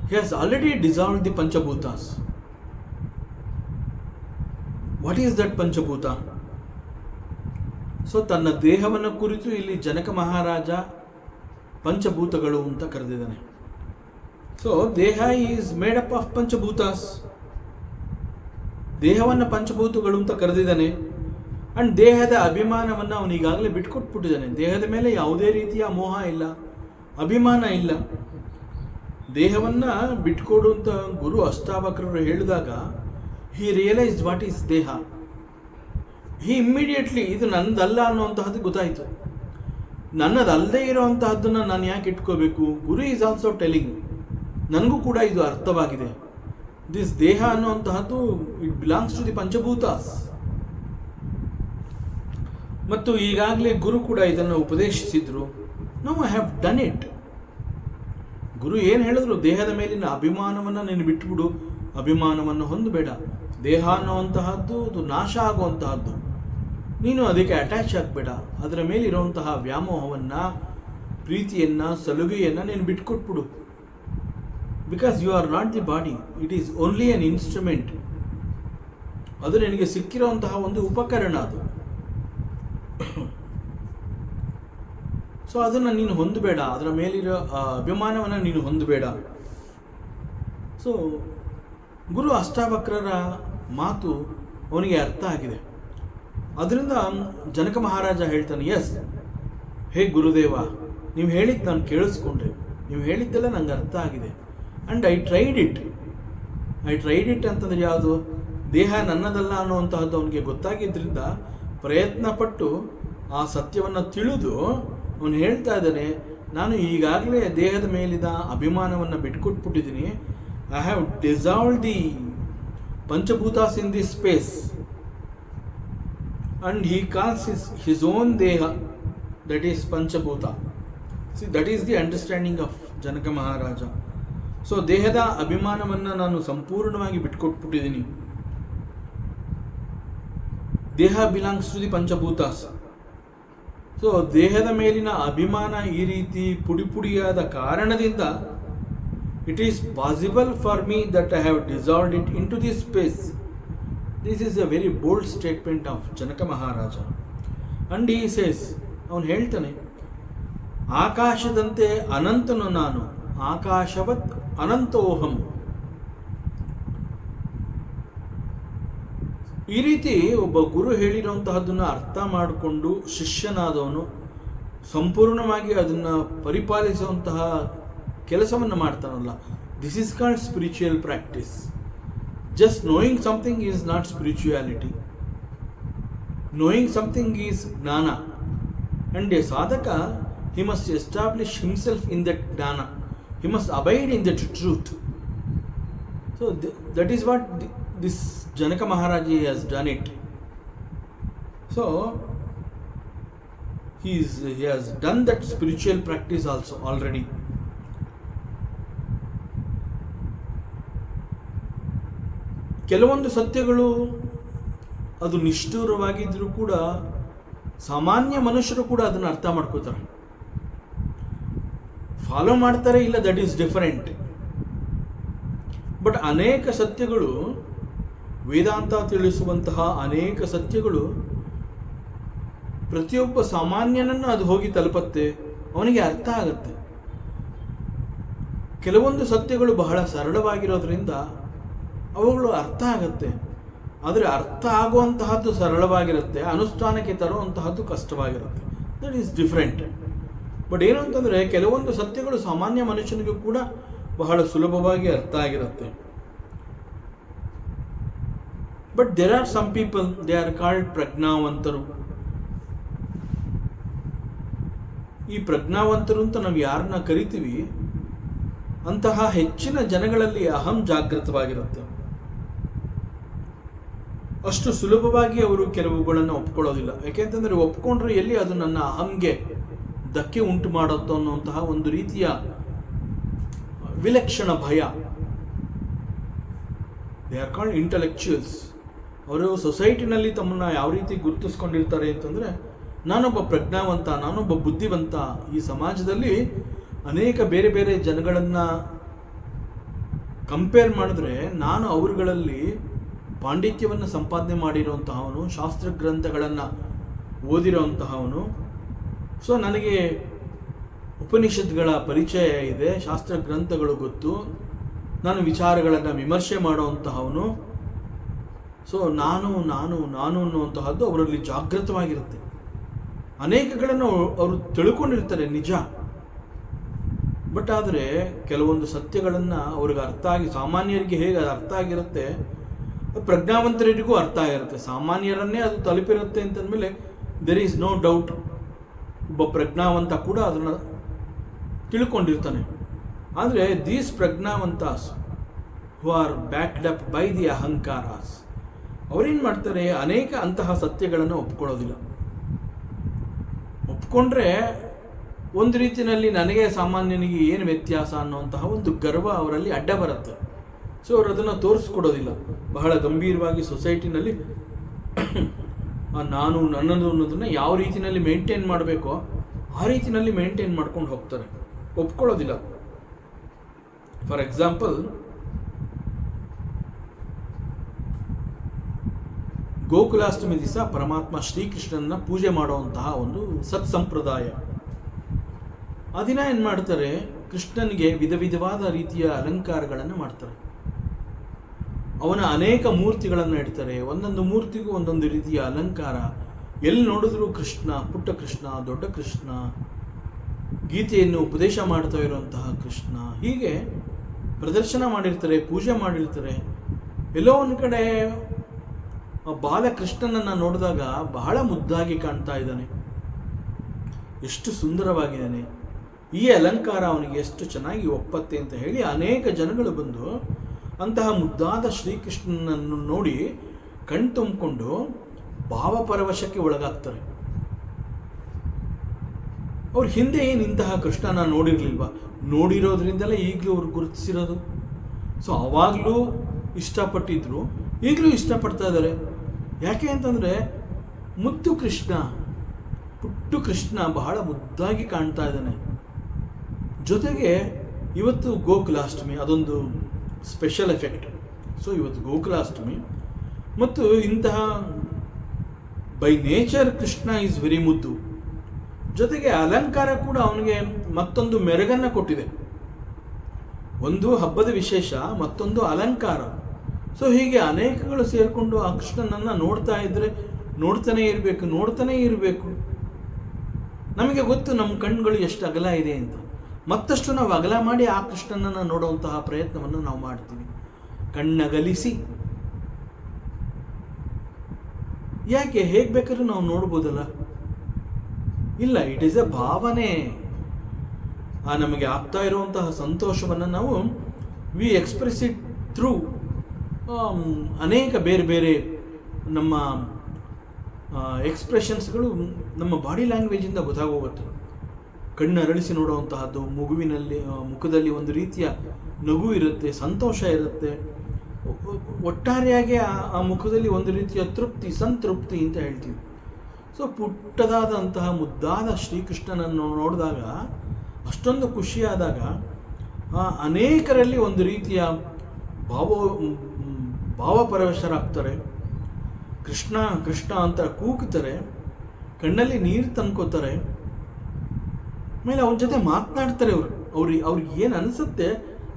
He has already dissolved the Panchabhutas. What is that Panchabhuta? So, ತನ್ನ ದೇಹವನ್ನು ಕುರಿತು ಇಲ್ಲಿ ಜನಕ ಮಹಾರಾಜ ಪಂಚಭೂತಗಳು ಅಂತ ಕರೆದಿದ್ದಾನೆ. So ದೇಹ is made up of panchabhutas. ದೇಹವನ್ನು ಪಂಚಭೂತಗಳು ಅಂತ ಕರೆದಿದ್ದಾನೆ. ಅಂಡ್ ದೇಹದ ಅಭಿಮಾನವನ್ನು ಅವನು ಈಗಾಗಲೇ ಬಿಟ್ಕೊಟ್ಬಿಟ್ಟಿದ್ದಾನೆ. ದೇಹದ ಮೇಲೆ ಯಾವುದೇ ರೀತಿಯ ಮೋಹ ಇಲ್ಲ, ಅಭಿಮಾನ ಇಲ್ಲ. ದೇಹವನ್ನು ಬಿಟ್ಕೊಡು ಅಂತ ಗುರು ಅಷ್ಟಾವಕ್ರರು ಹೇಳಿದಾಗ ಹಿ ರಿಯಲೈಸ್ ವಾಟ್ ಈಸ್ ದೇಹ. ಹಿ ಇಮ್ಮಿಡಿಯೇಟ್ಲಿ ಇದು ನನ್ನದಲ್ಲ ಅನ್ನುವಂತಹದ್ದು ಗೊತ್ತಾಯಿತು. ನನ್ನದಲ್ಲದೆ ಇರೋವಂತಹದ್ದನ್ನು ನಾನು ಯಾಕೆ ಇಟ್ಕೋಬೇಕು? ಗುರು ಈಸ್ ಆಲ್ಸೋ ಟೆಲಿಂಗ್, ನನಗೂ ಕೂಡ ಇದು ಅರ್ಥವಾಗಿದೆ. ದಿಸ್ ದೇಹ ಅನ್ನುವಂತಹದ್ದು ಇಟ್ ಬಿಲಾಂಗ್ಸ್ ಟು ದಿ ಪಂಚಭೂತಾಸ್. ಮತ್ತು ಈಗಾಗಲೇ ಗುರು ಕೂಡ ಇದನ್ನು ಉಪದೇಶಿಸಿದ್ರು. Now I have done it. ಗುರು ಏನು ಹೇಳಿದ್ರು? ದೇಹದ ಮೇಲಿನ ಅಭಿಮಾನವನ್ನು ನೀನು ಬಿಟ್ಟುಬಿಡು, ಅಭಿಮಾನವನ್ನು ಹೊಂದಬೇಡ. ದೇಹ ಅನ್ನುವಂತಹದ್ದು ಅದು ನಾಶ ಆಗುವಂತಹದ್ದು. ನೀನು ಅದಕ್ಕೆ ಅಟ್ಯಾಚ್ ಆಗಬೇಡ. ಅದರ ಮೇಲಿರುವಂತಹ ವ್ಯಾಮೋಹವನ್ನು, ಪ್ರೀತಿಯನ್ನು, ಸಲುಗೆಯನ್ನು ನೀನು ಬಿಟ್ಕೊಟ್ಬಿಡು. Because you are not the body, it is only an instrument. ಅದು ನಿನಗೆ ಸಿಕ್ಕಿರುವಂತಹ ಒಂದು ಉಪಕರಣ ಅದು. ಸೊ ಅದನ್ನು ನೀನು ಹೊಂದಬೇಡ, ಅದರ ಮೇಲಿರೋ ಅಭಿಮಾನವನ್ನು ನೀನು ಹೊಂದಬೇಡ. ಸೊ ಗುರು ಅಷ್ಟಾವಕ್ರರ ಮಾತು ಅವನಿಗೆ ಅರ್ಥ ಆಗಿದೆ. ಅದರಿಂದ ಜನಕ ಮಹಾರಾಜ ಹೇಳ್ತಾನೆ, ಎಸ್ ಹೇ ಗುರುದೇವ, ನೀವು ಹೇಳಿದ್ದು ನಾನು ಕೇಳಿಸ್ಕೊಂಡ್ರೆ, ನೀವು ಹೇಳಿದ್ದೆಲ್ಲ ನಂಗೆ ಅರ್ಥ ಆಗಿದೆ. ಆ್ಯಂಡ್ ಐ ಟ್ರೈಡ್ ಇಟ್ ಅಂತಂದರೆ ಯಾವುದು? ದೇಹ ನನ್ನದಲ್ಲ ಅನ್ನುವಂತಹದ್ದು ಅವನಿಗೆ ಗೊತ್ತಾಗಿದ್ದರಿಂದ ಪ್ರಯತ್ನಪಟ್ಟು ಆ ಸತ್ಯವನ್ನು ತಿಳಿದು ಅವನು ಹೇಳ್ತಾ ಇದ್ದಾನೆ, ನಾನು ಈಗಾಗಲೇ ದೇಹದ ಮೇಲಿನ ಅಭಿಮಾನವನ್ನು ಬಿಟ್ಕೊಟ್ಬಿಟ್ಟಿದ್ದೀನಿ. ಐ ಹ್ಯಾವ್ ಡಿಸಾಲ್ವ್ಡ್ ದಿ ಪಂಚಭೂತಾಸ್ in the space. And he calls his own deha, that is Panchabhuta. See, that is the understanding of Janaka Maharaja. So, ದೇಹದ ಅಭಿಮಾನವನ್ನು ನಾನು ಸಂಪೂರ್ಣವಾಗಿ ಬಿಟ್ಕೊಟ್ಬಿಟ್ಟಿದ್ದೀನಿ. ದೇಹ ಬಿಲಾಂಗ್ಸ್ ಟು ದಿ ಪಂಚಭೂತಾಸ್. ಸೊ ದೇಹದ ಮೇಲಿನ ಅಭಿಮಾನ ಈ ರೀತಿ ಪುಡಿಯಾದ ಕಾರಣದಿಂದ it is possible for me that I have dissolved it into the space. This is a very bold statement of Janaka Maharaja. And he says, ಅವನು ಹೇಳ್ತಾನೆ, ಆಕಾಶದಂತೆ ಅನಂತನು ನಾನು, ಆಕಾಶವತ್ ಅನಂತೋಹಂ. ಈ ರೀತಿ ಒಬ್ಬ ಗುರು ಹೇಳಿರುವಂತಹದ್ದನ್ನು ಅರ್ಥ ಮಾಡಿಕೊಂಡು ಶಿಷ್ಯನಾದವನು ಸಂಪೂರ್ಣವಾಗಿ ಅದನ್ನು ಪರಿಪಾಲಿಸುವಂತಹ ಕೆಲಸವನ್ನು ಮಾಡ್ತಾನಲ್ಲ, this is called spiritual practice. Just knowing something is not spirituality. Knowing something is gnana. And a sadhaka, he must establish himself in that gnana. He must abide in that truth. So that is what this Janaka Maharaja has done it. So he has done that spiritual practice also already. ಕೆಲವೊಂದು ಸತ್ಯಗಳು ಅದು ನಿಷ್ಠುರವಾಗಿದ್ದರೂ ಕೂಡ ಸಾಮಾನ್ಯ ಮನುಷ್ಯರು ಕೂಡ ಅದನ್ನು ಅರ್ಥ ಮಾಡ್ಕೋತಾರೆ, follow ಮಾಡ್ತಾರೆ, ಇಲ್ಲ ದಟ್ ಈಸ್ ಡಿಫರೆಂಟ್. ಬಟ್ ಅನೇಕ ಸತ್ಯಗಳು, ವೇದಾಂತ ತಿಳಿಸುವಂತಹ ಅನೇಕ ಸತ್ಯಗಳು ಪ್ರತಿಯೊಬ್ಬ ಸಾಮಾನ್ಯನನ್ನು ಅದು ಹೋಗಿ ತಲುಪತ್ತೆ, ಅವನಿಗೆ ಅರ್ಥ ಆಗುತ್ತೆ. ಕೆಲವೊಂದು ಸತ್ಯಗಳು ಬಹಳ ಸರಳವಾಗಿರೋದ್ರಿಂದ ಅವುಗಳು ಅರ್ಥ ಆಗುತ್ತೆ. ಆದರೆ ಅರ್ಥ ಆಗುವಂತಹದ್ದು ಸರಳವಾಗಿರುತ್ತೆ, ಅನುಷ್ಠಾನಕ್ಕೆ ತರುವಂತಹದ್ದು ಕಷ್ಟವಾಗಿರುತ್ತೆ. That is different. ಬಟ್ ಏನು ಅಂತಂದರೆ, ಕೆಲವೊಂದು ಸತ್ಯಗಳು ಸಾಮಾನ್ಯ ಮನುಷ್ಯನಿಗೂ ಕೂಡ ಬಹಳ ಸುಲಭವಾಗಿ ಅರ್ಥ ಆಗಿರುತ್ತೆ. But there are some people, they are called ಪ್ರಜ್ಞಾವಂತರು. ಈ ಪ್ರಜ್ಞಾವಂತರು ಅಂತ ನಾವು ಯಾರನ್ನ ಕರಿತೀವಿ ಅಂತಹ ಹೆಚ್ಚಿನ ಜನಗಳಲ್ಲಿ ಅಹಂ ಜಾಗೃತವಾಗಿರುತ್ತೆ. ಅಷ್ಟು ಸುಲಭವಾಗಿ ಅವರು ಕೆಲವುಗಳನ್ನು ಒಪ್ಕೊಳ್ಳೋದಿಲ್ಲ. ಯಾಕೆಂತಂದ್ರೆ ಒಪ್ಕೊಂಡ್ರೆ ಎಲ್ಲಿ ಅದು ನನ್ನ ಅಹಂಗೆ ಧಕ್ಕೆ ಉಂಟು ಮಾಡುತ್ತೋ ಅನ್ನುವಂತಹ ಒಂದು ರೀತಿಯ ವಿಲಕ್ಷಣ ಭಯ. They are called intellectuals. ಅವರು ಸೊಸೈಟಿನಲ್ಲಿ ತಮ್ಮನ್ನ ಯಾವ ರೀತಿ ಗುರುತಿಸ್ಕೊಂಡಿರ್ತಾರೆ ಅಂತಂದ್ರೆ, ನಾನೊಬ್ಬ ಪ್ರಜ್ಞಾವಂತ, ನಾನೊಬ್ಬ ಬುದ್ಧಿವಂತ. ಈ ಸಮಾಜದಲ್ಲಿ ಅನೇಕ ಬೇರೆ ಬೇರೆ ಜನಗಳನ್ನು ಕಂಪೇರ್ ಮಾಡಿದ್ರೆ ನಾನು ಅವರುಗಳಲ್ಲಿ ಪಾಂಡಿತ್ಯವನ್ನು ಸಂಪಾದನೆ ಮಾಡಿರುವಂತಹವನು, ಶಾಸ್ತ್ರ ಗ್ರಂಥಗಳನ್ನು ಓದಿರುವಂತಹವನು. ಸೊ ನನಗೆ ಉಪನಿಷತ್ಗಳ ಪರಿಚಯ ಇದೆ, ಶಾಸ್ತ್ರ ಗ್ರಂಥಗಳು ಗೊತ್ತು, ನಾನು ವಿಚಾರಗಳನ್ನು ವಿಮರ್ಶೆ ಮಾಡುವಂತಹವನು. ಸೊ ನಾನು ನಾನು ನಾನು ಅನ್ನುವಂತಹದ್ದು ಅವರಲ್ಲಿ ಜಾಗೃತವಾಗಿರುತ್ತೆ. ಅನೇಕಗಳನ್ನು ಅವರು ತಿಳ್ಕೊಂಡಿರ್ತಾರೆ ನಿಜ. ಬಟ್ ಆದರೆ ಕೆಲವೊಂದು ಸತ್ಯಗಳನ್ನು ಅವ್ರಿಗೆ ಅರ್ಥ ಆಗಿ, ಸಾಮಾನ್ಯರಿಗೆ ಹೇಗೆ ಅರ್ಥ ಆಗಿರುತ್ತೆ ಪ್ರಜ್ಞಾವಂತರಿಗೂ ಅರ್ಥ ಆಗಿರುತ್ತೆ. ಸಾಮಾನ್ಯರನ್ನೇ ಅದು ತಲುಪಿರುತ್ತೆ ಅಂತಂದಮೇಲೆ ದೆರ್ ಈಸ್ ನೋ ಡೌಟ್ ಒಬ್ಬ ಪ್ರಜ್ಞಾವಂತ ಕೂಡ ಅದನ್ನು ತಿಳ್ಕೊಂಡಿರ್ತಾನೆ. ಆದರೆ ದೀಸ್ ಪ್ರಜ್ಞಾವಂತಾಸ್ who are backed up by the ಅಹಂಕಾರಾಸ್, ಅವರೇನು ಮಾಡ್ತಾರೆ, ಅನೇಕ ಅಂತಹ ಸತ್ಯಗಳನ್ನು ಒಪ್ಕೊಳ್ಳೋದಿಲ್ಲ. ಒಪ್ಕೊಂಡ್ರೆ ಒಂದು ರೀತಿಯಲ್ಲಿ ನನಗೆ ಸಾಮಾನ್ಯನಿಗೆ ಏನು ವ್ಯತ್ಯಾಸ ಅನ್ನುವಂತಹ ಒಂದು ಗರ್ವ ಅವರಲ್ಲಿ ಅಡ್ಡ ಬರುತ್ತೆ. ಸೊ ಅವರು ಅದನ್ನು ತೋರಿಸ್ಕೊಡೋದಿಲ್ಲ. ಬಹಳ ಗಂಭೀರವಾಗಿ ಸೊಸೈಟಿನಲ್ಲಿ ನಾನು ನನ್ನದು ಅನ್ನೋದನ್ನು ಯಾವ ರೀತಿಯಲ್ಲಿ ಮೇಂಟೈನ್ ಮಾಡಬೇಕೋ ಆ ರೀತಿಯಲ್ಲಿ ಮೇಂಟೈನ್ ಮಾಡ್ಕೊಂಡು ಹೋಗ್ತಾರೆ, ಒಪ್ಕೊಳ್ಳೋದಿಲ್ಲ. ಫಾರ್ ಎಕ್ಸಾಂಪಲ್, ಗೋಕುಲಾಷ್ಟಮಿ ದಿವಸ ಪರಮಾತ್ಮ ಶ್ರೀಕೃಷ್ಣನ ಪೂಜೆ ಮಾಡುವಂತಹ ಒಂದು ಸತ್ಸಂಪ್ರದಾಯ. ಆ ದಿನ ಏನು ಮಾಡ್ತಾರೆ, ಕೃಷ್ಣನಿಗೆ ವಿಧ ವಿಧವಾದ ರೀತಿಯ ಅಲಂಕಾರಗಳನ್ನು ಮಾಡ್ತಾರೆ. ಅವನ ಅನೇಕ ಮೂರ್ತಿಗಳನ್ನು ಇಡ್ತಾರೆ. ಒಂದೊಂದು ಮೂರ್ತಿಗೂ ಒಂದೊಂದು ರೀತಿಯ ಅಲಂಕಾರ. ಎಲ್ಲಿ ನೋಡಿದ್ರು ಕೃಷ್ಣ, ಪುಟ್ಟ ಕೃಷ್ಣ, ದೊಡ್ಡ ಕೃಷ್ಣ, ಗೀತೆಯನ್ನು ಉಪದೇಶ ಮಾಡ್ತಾ ಇರುವಂತಹ ಕೃಷ್ಣ, ಹೀಗೆ ಪ್ರದರ್ಶನ ಮಾಡಿರ್ತಾರೆ, ಪೂಜೆ ಮಾಡಿರ್ತಾರೆ. ಎಲ್ಲೋ ಒಂದು ಕಡೆ ಬಾಲಕೃಷ್ಣನನ್ನು ನೋಡಿದಾಗ ಬಹಳ ಮುದ್ದಾಗಿ ಕಾಣ್ತಾ ಇದ್ದಾನೆ, ಎಷ್ಟು ಸುಂದರವಾಗಿದ್ದಾನೆ, ಈ ಅಲಂಕಾರ ಅವನಿಗೆ ಎಷ್ಟು ಚೆನ್ನಾಗಿ ಒಪ್ಪತ್ತೆ ಅಂತ ಹೇಳಿ ಅನೇಕ ಜನಗಳು ಬಂದು ಅಂತಹ ಮುದ್ದಾದ ಶ್ರೀಕೃಷ್ಣನನ್ನು ನೋಡಿ ಕಣ್ತುಂಬಿಕೊಂಡು ಭಾವಪರವಶಕ್ಕೆ ಒಳಗಾಗ್ತಾರೆ. ಅವ್ರ ಹಿಂದೆ ಏನು ಇಂತಹ ಕೃಷ್ಣನ ನೋಡಿರ್ಲಿಲ್ವಾ? ನೋಡಿರೋದ್ರಿಂದಲೇ ಈಗಲೂ ಅವ್ರು ಗುರುತಿಸಿರೋದು. ಸೊ ಅವಾಗಲೂ ಇಷ್ಟಪಟ್ಟಿದ್ರು, ಈಗಲೂ ಇಷ್ಟಪಡ್ತಾ ಇದ್ದಾರೆ. ಯಾಕೆ ಅಂತಂದರೆ ಮುದ್ದು ಕೃಷ್ಣ, ಪುಟ್ಟು ಕೃಷ್ಣ ಬಹಳ ಮುದ್ದಾಗಿ ಕಾಣ್ತಾ ಇದ್ದಾನೆ. ಜೊತೆಗೆ ಇವತ್ತು ಗೋಕುಲಾಷ್ಟಮಿ, ಅದೊಂದು ಸ್ಪೆಷಲ್ ಎಫೆಕ್ಟ್. ಸೊ ಇವತ್ತು ಗೋಕುಲಾಷ್ಟಮಿ ಮತ್ತು ಇಂತಹ by nature Krishna is very ಮುದ್ದು. ಜೊತೆಗೆ ಅಲಂಕಾರ ಕೂಡ ಅವನಿಗೆ ಮತ್ತೊಂದು ಮೆರುಗನ್ನು ಕೊಟ್ಟಿದೆ. ಒಂದು ಹಬ್ಬದ ವಿಶೇಷ, ಮತ್ತೊಂದು ಅಲಂಕಾರ. ಸೊ ಹೀಗೆ ಅನೇಕಗಳು ಸೇರಿಕೊಂಡು ಆ ಕೃಷ್ಣನನ್ನು ನೋಡ್ತಾ ಇದ್ದರೆ ನೋಡ್ತಾನೇ ಇರಬೇಕು. ನಮಗೆ ಗೊತ್ತು ನಮ್ಮ ಕಣ್ಣುಗಳು ಎಷ್ಟು ಅಗಲ ಇದೆ ಅಂತ. ಮತ್ತಷ್ಟು ನಾವು ಅಗಲ ಮಾಡಿ ಆ ಕೃಷ್ಣನನ್ನು ನೋಡುವಂತಹ ಪ್ರಯತ್ನವನ್ನು ನಾವು ಮಾಡ್ತೀವಿ, ಕಣ್ಣಗಲಿಸಿ. ಯಾಕೆ? ಹೇಗೆ ಬೇಕಾದ್ರೂ ನಾವು ನೋಡ್ಬೋದಲ್ಲ? ಇಲ್ಲ, ಇಟ್ ಈಸ್ ಎ ಭಾವನೆ. ಆ ನಮಗೆ ಆಗ್ತಾ ಇರುವಂತಹ ಸಂತೋಷವನ್ನು ನಾವು ವಿ ಎಕ್ಸ್ಪ್ರೆಸ್ ಇಟ್ ಥ್ರೂ ಅನೇಕ ಬೇರೆ ಬೇರೆ ನಮ್ಮ ಎಕ್ಸ್ಪ್ರೆಷನ್ಸ್ಗಳು ನಮ್ಮ ಬಾಡಿ ಲ್ಯಾಂಗ್ವೇಜಿಂದ ಗೊತ್ತಾಗೋಗುತ್ತೆ. ಕಣ್ಣು ಅರಳಿಸಿ ನೋಡುವಂತಹದ್ದು, ಮುಖದಲ್ಲಿ ಒಂದು ರೀತಿಯ ನಗು ಇರುತ್ತೆ, ಸಂತೋಷ ಇರುತ್ತೆ. ಒಟ್ಟಾರೆಯಾಗಿ ಆ ಮುಖದಲ್ಲಿ ಒಂದು ರೀತಿಯ ತೃಪ್ತಿ, ಸಂತೃಪ್ತಿ ಅಂತ ಹೇಳ್ತೀವಿ. ಸೊ ಪುಟ್ಟದಾದಂತಹ ಮುದ್ದಾದ ಶ್ರೀಕೃಷ್ಣನನ್ನು ನೋಡಿದಾಗ, ಅಷ್ಟೊಂದು ಖುಷಿಯಾದಾಗ ಅನೇಕರಲ್ಲಿ ಒಂದು ರೀತಿಯ ಭಾವಪರವಶರಾಗ್ತಾರೆ. ಕೃಷ್ಣ ಕೃಷ್ಣ ಅಂತ ಕೂಗ್ತಾರೆ, ಕಣ್ಣಲ್ಲಿ ನೀರು ತಂದ್ಕೋತಾರೆ. ಆಮೇಲೆ ಅವ್ರ ಜೊತೆ ಮಾತನಾಡ್ತಾರೆ. ಅವ್ರಿಗೆ ಏನು ಅನಿಸುತ್ತೆ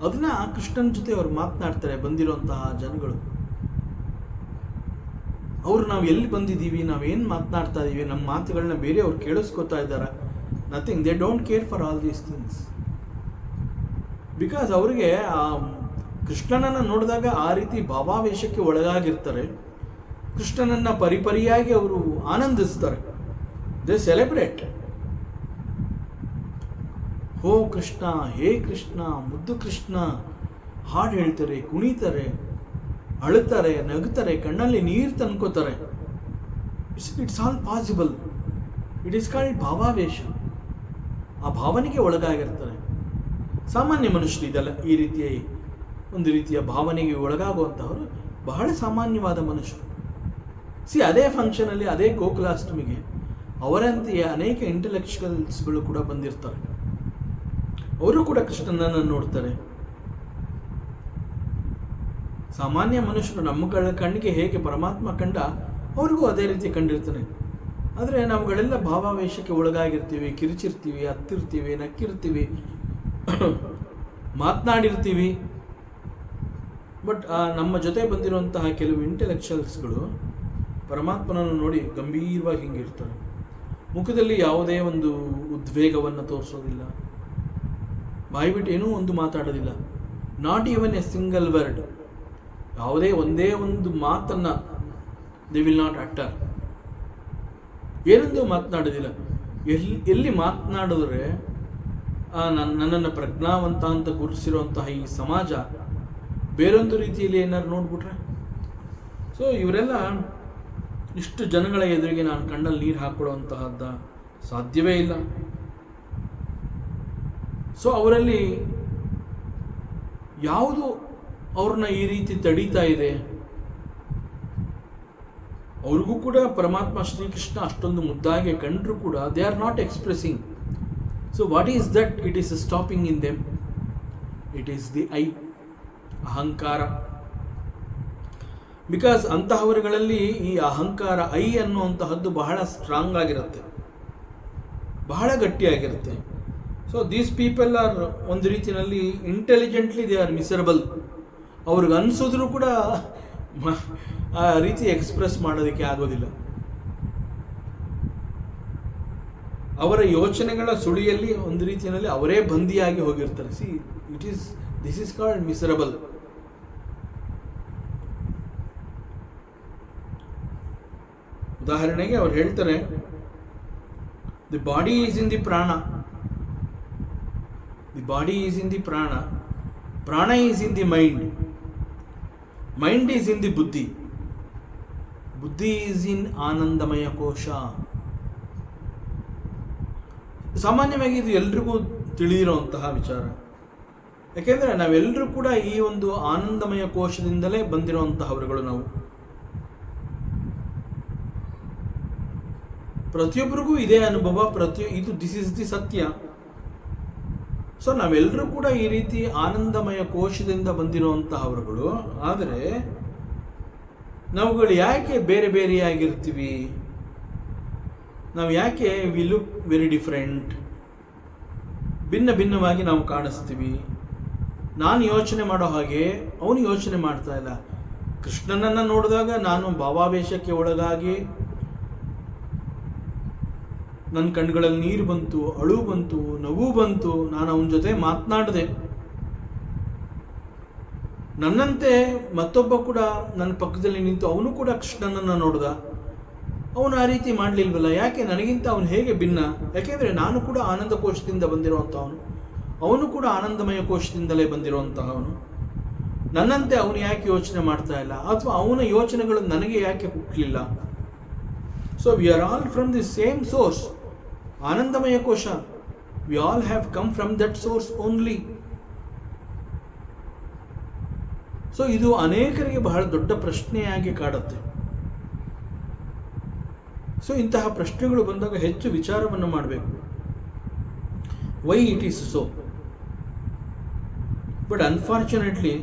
ಅದನ್ನ ಆ ಕೃಷ್ಣನ ಜೊತೆ ಅವ್ರು ಮಾತನಾಡ್ತಾರೆ. ಬಂದಿರುವಂತಹ ಜನಗಳು ಅವರು ನಾವು ಎಲ್ಲಿ ಬಂದಿದ್ದೀವಿ, ನಾವೇನು ಮಾತನಾಡ್ತಾ ಇದ್ದೀವಿ, ನಮ್ಮ ಮಾತುಗಳನ್ನ ಬೇರೆ ಅವ್ರು ಕೇಳಿಸ್ಕೊತಾ ಇದ್ದಾರೆ. Nothing, they don't care for all these things. Because ಅವರಿಗೆ ಆ ಕೃಷ್ಣನನ್ನು ನೋಡಿದಾಗ ಆ ರೀತಿ ಭಾವಾವೇಶಕ್ಕೆ ಒಳಗಾಗಿರ್ತಾರೆ. ಕೃಷ್ಣನನ್ನು ಪರಿಪರಿಯಾಗಿ ಅವರು ಆನಂದಿಸ್ತಾರೆ. They celebrate. ಹೋ ಕೃಷ್ಣ, ಹೇ ಕೃಷ್ಣ, ಮುದ್ದು ಕೃಷ್ಣ ಹಾಡು ಹೇಳ್ತಾರೆ, ಕುಣಿತಾರೆ, ಅಳುತ್ತಾರೆ, ನಗುತ್ತಾರೆ, ಕಣ್ಣಲ್ಲಿ ನೀರು ತಂದ್ಕೋತಾರೆ. It's all possible. It is called ಭಾವಾವೇಶ. ಆ ಭಾವನೆಗೆ ಒಳಗಾಗಿರ್ತಾರೆ. ಸಾಮಾನ್ಯ ಮನುಷ್ಯರು ಇದೆಲ್ಲ ಈ ರೀತಿಯ ಒಂದು ರೀತಿಯ ಭಾವನೆಗೆ ಒಳಗಾಗುವಂತಹವರು ಬಹಳ ಸಾಮಾನ್ಯವಾದ ಮನುಷ್ಯರು. ಅದೇ ಫಂಕ್ಷನಲ್ಲಿ, ಅದೇ ಗೋಕುಲಾಷ್ಟಮಿಗೆ ಅವರಂತೆಯೇ ಅನೇಕ ಇಂಟೆಲೆಕ್ಚುಯಲ್ಸ್ಗಳು ಕೂಡ ಬಂದಿರ್ತಾರೆ. ಅವರು ಕೂಡ ಕೃಷ್ಣನನ್ನು ನೋಡ್ತಾರೆ. ಸಾಮಾನ್ಯ ಮನುಷ್ಯರು ನಮ್ಮ ಕಣ್ಣಿಗೆ ಹೇಗೆ ಪರಮಾತ್ಮ ಕಂಡ ಅವ್ರಿಗೂ ಅದೇ ರೀತಿ ಕಂಡಿರ್ತಾನೆ. ಆದರೆ ನಾವುಗಳೆಲ್ಲ ಭಾವಾವೇಶಕ್ಕೆ ಒಳಗಾಗಿರ್ತೀವಿ, ಕಿರಿಚಿರ್ತೀವಿ, ಹತ್ತಿರ್ತೀವಿ, ನಕ್ಕಿರ್ತೀವಿ, ಮಾತನಾಡಿರ್ತೀವಿ. ಬಟ್ ನಮ್ಮ ಜೊತೆ ಬಂದಿರುವಂತಹ ಕೆಲವು ಇಂಟೆಲೆಕ್ಚುಯಲ್ಸ್ಗಳು ಪರಮಾತ್ಮನನ್ನು ನೋಡಿ ಗಂಭೀರವಾಗಿ ಹಿಂಗಿರ್ತಾರೆ. ಮುಖದಲ್ಲಿ ಯಾವುದೇ ಒಂದು ಉದ್ವೇಗವನ್ನು ತೋರಿಸೋದಿಲ್ಲ, ಬಾಯ್ಬಿಟ್ಟು ಏನೂ ಒಂದು ಮಾತಾಡೋದಿಲ್ಲ. Not even a single word, ಯಾವುದೇ ಒಂದೇ ಒಂದು ಮಾತನ್ನು ದೇ ವಿಲ್ ನಾಟ್ ಅಟ್ಟರ್. ಏನೊಂದು ಮಾತನಾಡೋದಿಲ್ಲ. ಎಲ್ಲಿ ಮಾತನಾಡಿದ್ರೆ ನನ್ನನ್ನು ಪ್ರಜ್ಞಾವಂತ ಅಂತ ಗುರುತಿಸಿರುವಂತಹ ಈ ಸಮಾಜ ಬೇರೊಂದು ರೀತಿಯಲ್ಲಿ ಏನಾದ್ರು ನೋಡ್ಬಿಟ್ರೆ, ಸೊ ಇವರೆಲ್ಲ ಇಷ್ಟು ಜನಗಳ ಎದುರಿಗೆ ನಾನು ಕಣ್ಣಲ್ಲಿ ನೀರು ಹಾಕೊಳ್ಳುವಂತಹದ್ದ ಸಾಧ್ಯವೇ ಇಲ್ಲ. ಸೊ ಅವರಲ್ಲಿ ಯಾವುದು ಅವ್ರನ್ನ ಈ ರೀತಿ ತಡೀತಾ ಇದೆ? ಅವ್ರಿಗೂ ಕೂಡ ಪರಮಾತ್ಮ ಶ್ರೀಕೃಷ್ಣ ಅಷ್ಟೊಂದು ಮುದ್ದಾಗಿ ಕಂಡ್ರೂ ಕೂಡ they are not expressing. So what is that it is stopping in them? It is the I, ಅಹಂಕಾರ. ಬಿಕಾಸ್ ಅಂತಹವರುಗಳಲ್ಲಿ ಈ ಅಹಂಕಾರ, ಐ ಅನ್ನುವಂತಹದ್ದು ಬಹಳ ಸ್ಟ್ರಾಂಗ್ ಆಗಿರುತ್ತೆ, ಬಹಳ ಗಟ್ಟಿಯಾಗಿರುತ್ತೆ. ಸೊ ದೀಸ್ ಪೀಪಲ್ ಆರ್ ಒಂದು ರೀತಿಯಲ್ಲಿ ಇಂಟೆಲಿಜೆಂಟ್ಲಿ ದೇ ಆರ್ ಮಿಸರಬಲ್. ಅವ್ರಿಗೆ ಅನಿಸಿದ್ರೂ ಕೂಡ ಆ ರೀತಿ ಎಕ್ಸ್ಪ್ರೆಸ್ ಮಾಡೋದಕ್ಕೆ ಆಗೋದಿಲ್ಲ. ಅವರ ಯೋಚನೆಗಳ ಸುಳಿಯಲ್ಲಿ ಒಂದು ರೀತಿಯಲ್ಲಿ ಅವರೇ ಬಂದಿಯಾಗಿ ಹೋಗಿರ್ತಾರೆ. This is called miserable. ಉದಾಹರಣೆಗೆ ಅವ್ರು ಹೇಳ್ತಾರೆ, the body is in the ಪ್ರಾಣ, the body is in the ಪ್ರಾಣ, ಪ್ರಾಣ is in the mind, mind is in the ಬುದ್ಧಿ, ಬುದ್ಧಿ ಈಸ್ ಇನ್ ಆನಂದಮಯ ಕೋಶ. ಸಾಮಾನ್ಯವಾಗಿ ಇದು ಎಲ್ರಿಗೂ ತಿಳಿದಿರುವಂತಹ ವಿಚಾರ. ಯಾಕೆಂದರೆ ನಾವೆಲ್ಲರೂ ಕೂಡ ಈ ಒಂದು ಆನಂದಮಯ ಕೋಶದಿಂದಲೇ ಬಂದಿರುವಂತಹವರುಗಳು. ನಾವು ಪ್ರತಿಯೊಬ್ಬರಿಗೂ ಇದೇ ಅನುಭವ, ದಿಸ್ ಇಸ್ ದಿ ಸತ್ಯ. ಸೊ ನಾವೆಲ್ಲರೂ ಕೂಡ ಈ ರೀತಿ ಆನಂದಮಯ ಕೋಶದಿಂದ ಬಂದಿರುವಂತಹವರುಗಳು. ಆದರೆ ನಾವುಗಳು ಯಾಕೆ ಬೇರೆ ಬೇರೆಯಾಗಿರ್ತೀವಿ? ನಾವು ಯಾಕೆ ವಿ ಲುಕ್ ವೆರಿ ಡಿಫ್ರೆಂಟ್, ಭಿನ್ನ ಭಿನ್ನವಾಗಿ ನಾವು ಕಾಣಿಸ್ತೀವಿ. ನಾನು ಯೋಚನೆ ಮಾಡೋ ಹಾಗೆ ಅವನು ಯೋಚನೆ ಮಾಡ್ತಾ ಇಲ್ಲ. ಕೃಷ್ಣನನ್ನು ನೋಡಿದಾಗ ನಾನು ಭಾವಾವೇಶಕ್ಕೆ ಒಳಗಾಗಿ ನನ್ನ ಕಣ್ಗಳಲ್ಲಿ ನೀರು ಬಂತು, ಅಳು ಬಂತು, ನಗು ಬಂತು, ನಾನು ಅವನ ಜೊತೆ ಮಾತನಾಡಿದೆ. ನನ್ನಂತೆ ಮತ್ತೊಬ್ಬ ಕೂಡ ನನ್ನ ಪಕ್ಕದಲ್ಲಿ ನಿಂತು ಅವನು ಕೂಡ ಕೃಷ್ಣನನ್ನು ನೋಡ್ದ. ಅವನು ಆ ರೀತಿ ಮಾಡಲಿಲ್ವಲ್ಲ, ಯಾಕೆ? ನನಗಿಂತ ಅವನು ಹೇಗೆ ಭಿನ್ನ? ಯಾಕೆಂದರೆ ನಾನು ಕೂಡ ಆನಂದ ಕೋಶದಿಂದ ಬಂದಿರುವಂಥವನು, ಅವನು ಕೂಡ ಆನಂದಮಯ ಕೋಶದಿಂದಲೇ ಬಂದಿರುವಂತಹವನು. ನನ್ನಂತೆ ಅವನು ಯಾಕೆ ಯೋಚನೆ ಮಾಡ್ತಾ ಇಲ್ಲ? ಅಥವಾ ಅವನ ಯೋಚನೆಗಳು ನನಗೆ ಯಾಕೆ ಹುಟ್ಟಲಿಲ್ಲ? So we are all from the same source, ಆನಂದಮಯ ಕೋಶ. We all have come from that source only. So ಇದು ಅನೇಕರಿಗೆ ಬಹಳ ದೊಡ್ಡ ಪ್ರಶ್ನೆಯಾಗಿ ಕಾಡುತ್ತೆ. ಸೊ ಇಂತಹ ಪ್ರಶ್ನೆಗಳು ಬಂದಾಗ ಹೆಚ್ಚು ವಿಚಾರವನ್ನು ಮಾಡಬೇಕು. Why it is so? But unfortunately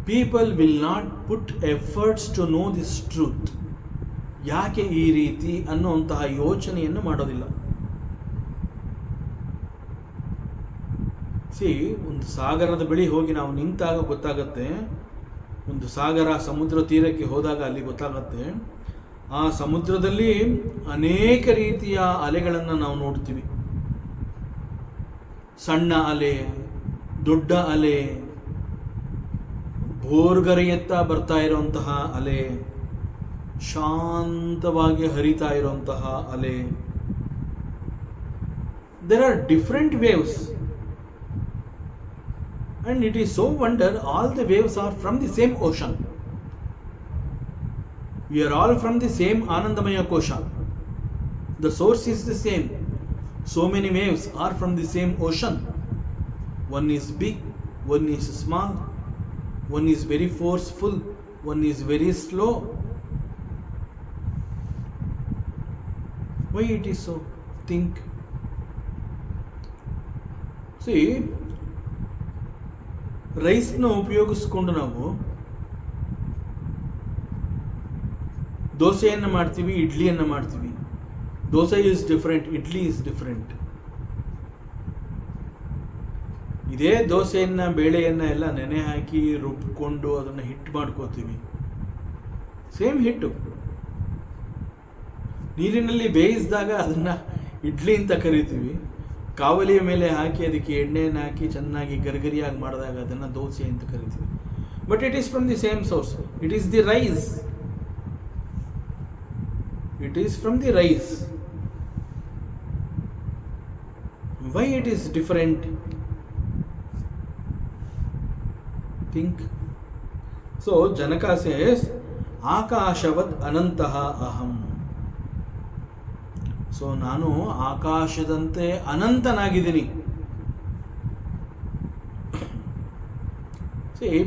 people will not put efforts to know this truth. ಯಾಕೆ ಈ ರೀತಿ ಅನ್ನುವಂತಹ ಯೋಚನೆಯನ್ನು ಮಾಡೋದಿಲ್ಲ. ಒಂದು ಸಾಗರದ ಬಳಿ ಹೋಗಿ ನಾವು ನಿಂತಾಗ ಗೊತ್ತಾಗತ್ತೆ, ಒಂದು ಸಾಗರ ಸಮುದ್ರ ತೀರಕ್ಕೆ ಹೋದಾಗ ಅಲ್ಲಿ ಗೊತ್ತಾಗತ್ತೆ, ಆ ಸಮುದ್ರದಲ್ಲಿ ಅನೇಕ ರೀತಿಯ ಅಲೆಗಳನ್ನು ನಾವು ನೋಡ್ತೀವಿ. ಸಣ್ಣ ಅಲೆ, ದೊಡ್ಡ ಅಲೆ, ಭೋರ್ಗರೆಯತ್ತ ಬರ್ತಾ ಇರುವಂತಹ ಅಲೆ, ಶಾಂತವಾಗಿ ಹರಿತಾ ಇರುವಂತಹ ಅಲೆ, there are different waves. And it is so wonder, all the waves are from the same ocean. We are all from the same Anandamaya Kosha. The source is the same. So many waves are from the same ocean. One is big, one is small, one is very forceful, one is very slow. Why it is so? Think. See, ರೈಸ್ನ ಉಪಯೋಗಿಸ್ಕೊಂಡು ನಾವು ದೋಸೆಯನ್ನು ಮಾಡ್ತೀವಿ, ಇಡ್ಲಿಯನ್ನು ಮಾಡ್ತೀವಿ. Dosa is different, idli is different. ಇದೇ ದೋಸೆಯನ್ನು, ಬೇಳೆಯನ್ನು ಎಲ್ಲ ನೆನೆ ಹಾಕಿ ರುಬ್ಕೊಂಡು ಅದನ್ನು ಹಿಟ್ಟು ಮಾಡ್ಕೋತೀವಿ. ಸೇಮ್ ಹಿಟ್ಟು ನೀರಿನಲ್ಲಿ ಬೇಯಿಸಿದಾಗ ಅದನ್ನು ಇಡ್ಲಿ ಅಂತ ಕರಿತೀವಿ. ಕಾವಲಿಯ ಮೇಲೆ ಹಾಕಿ ಅದಕ್ಕೆ ಎಣ್ಣೆಯನ್ನು ಹಾಕಿ ಚೆನ್ನಾಗಿ ಗರಿಗರಿಯಾಗಿ ಮಾಡಿದಾಗ ಅದನ್ನು ದೋಸೆ ಅಂತ ಕರಿತೀವಿ. But it is from the same source. It is the rice. It is from the rice. Why it is different? Think. So Janaka says, Akashavat Anantaha Aham. So ನಾನು ಆಕಾಶದಂತೆ ಅನಂತನಾಗಿದ್ದೀನಿ.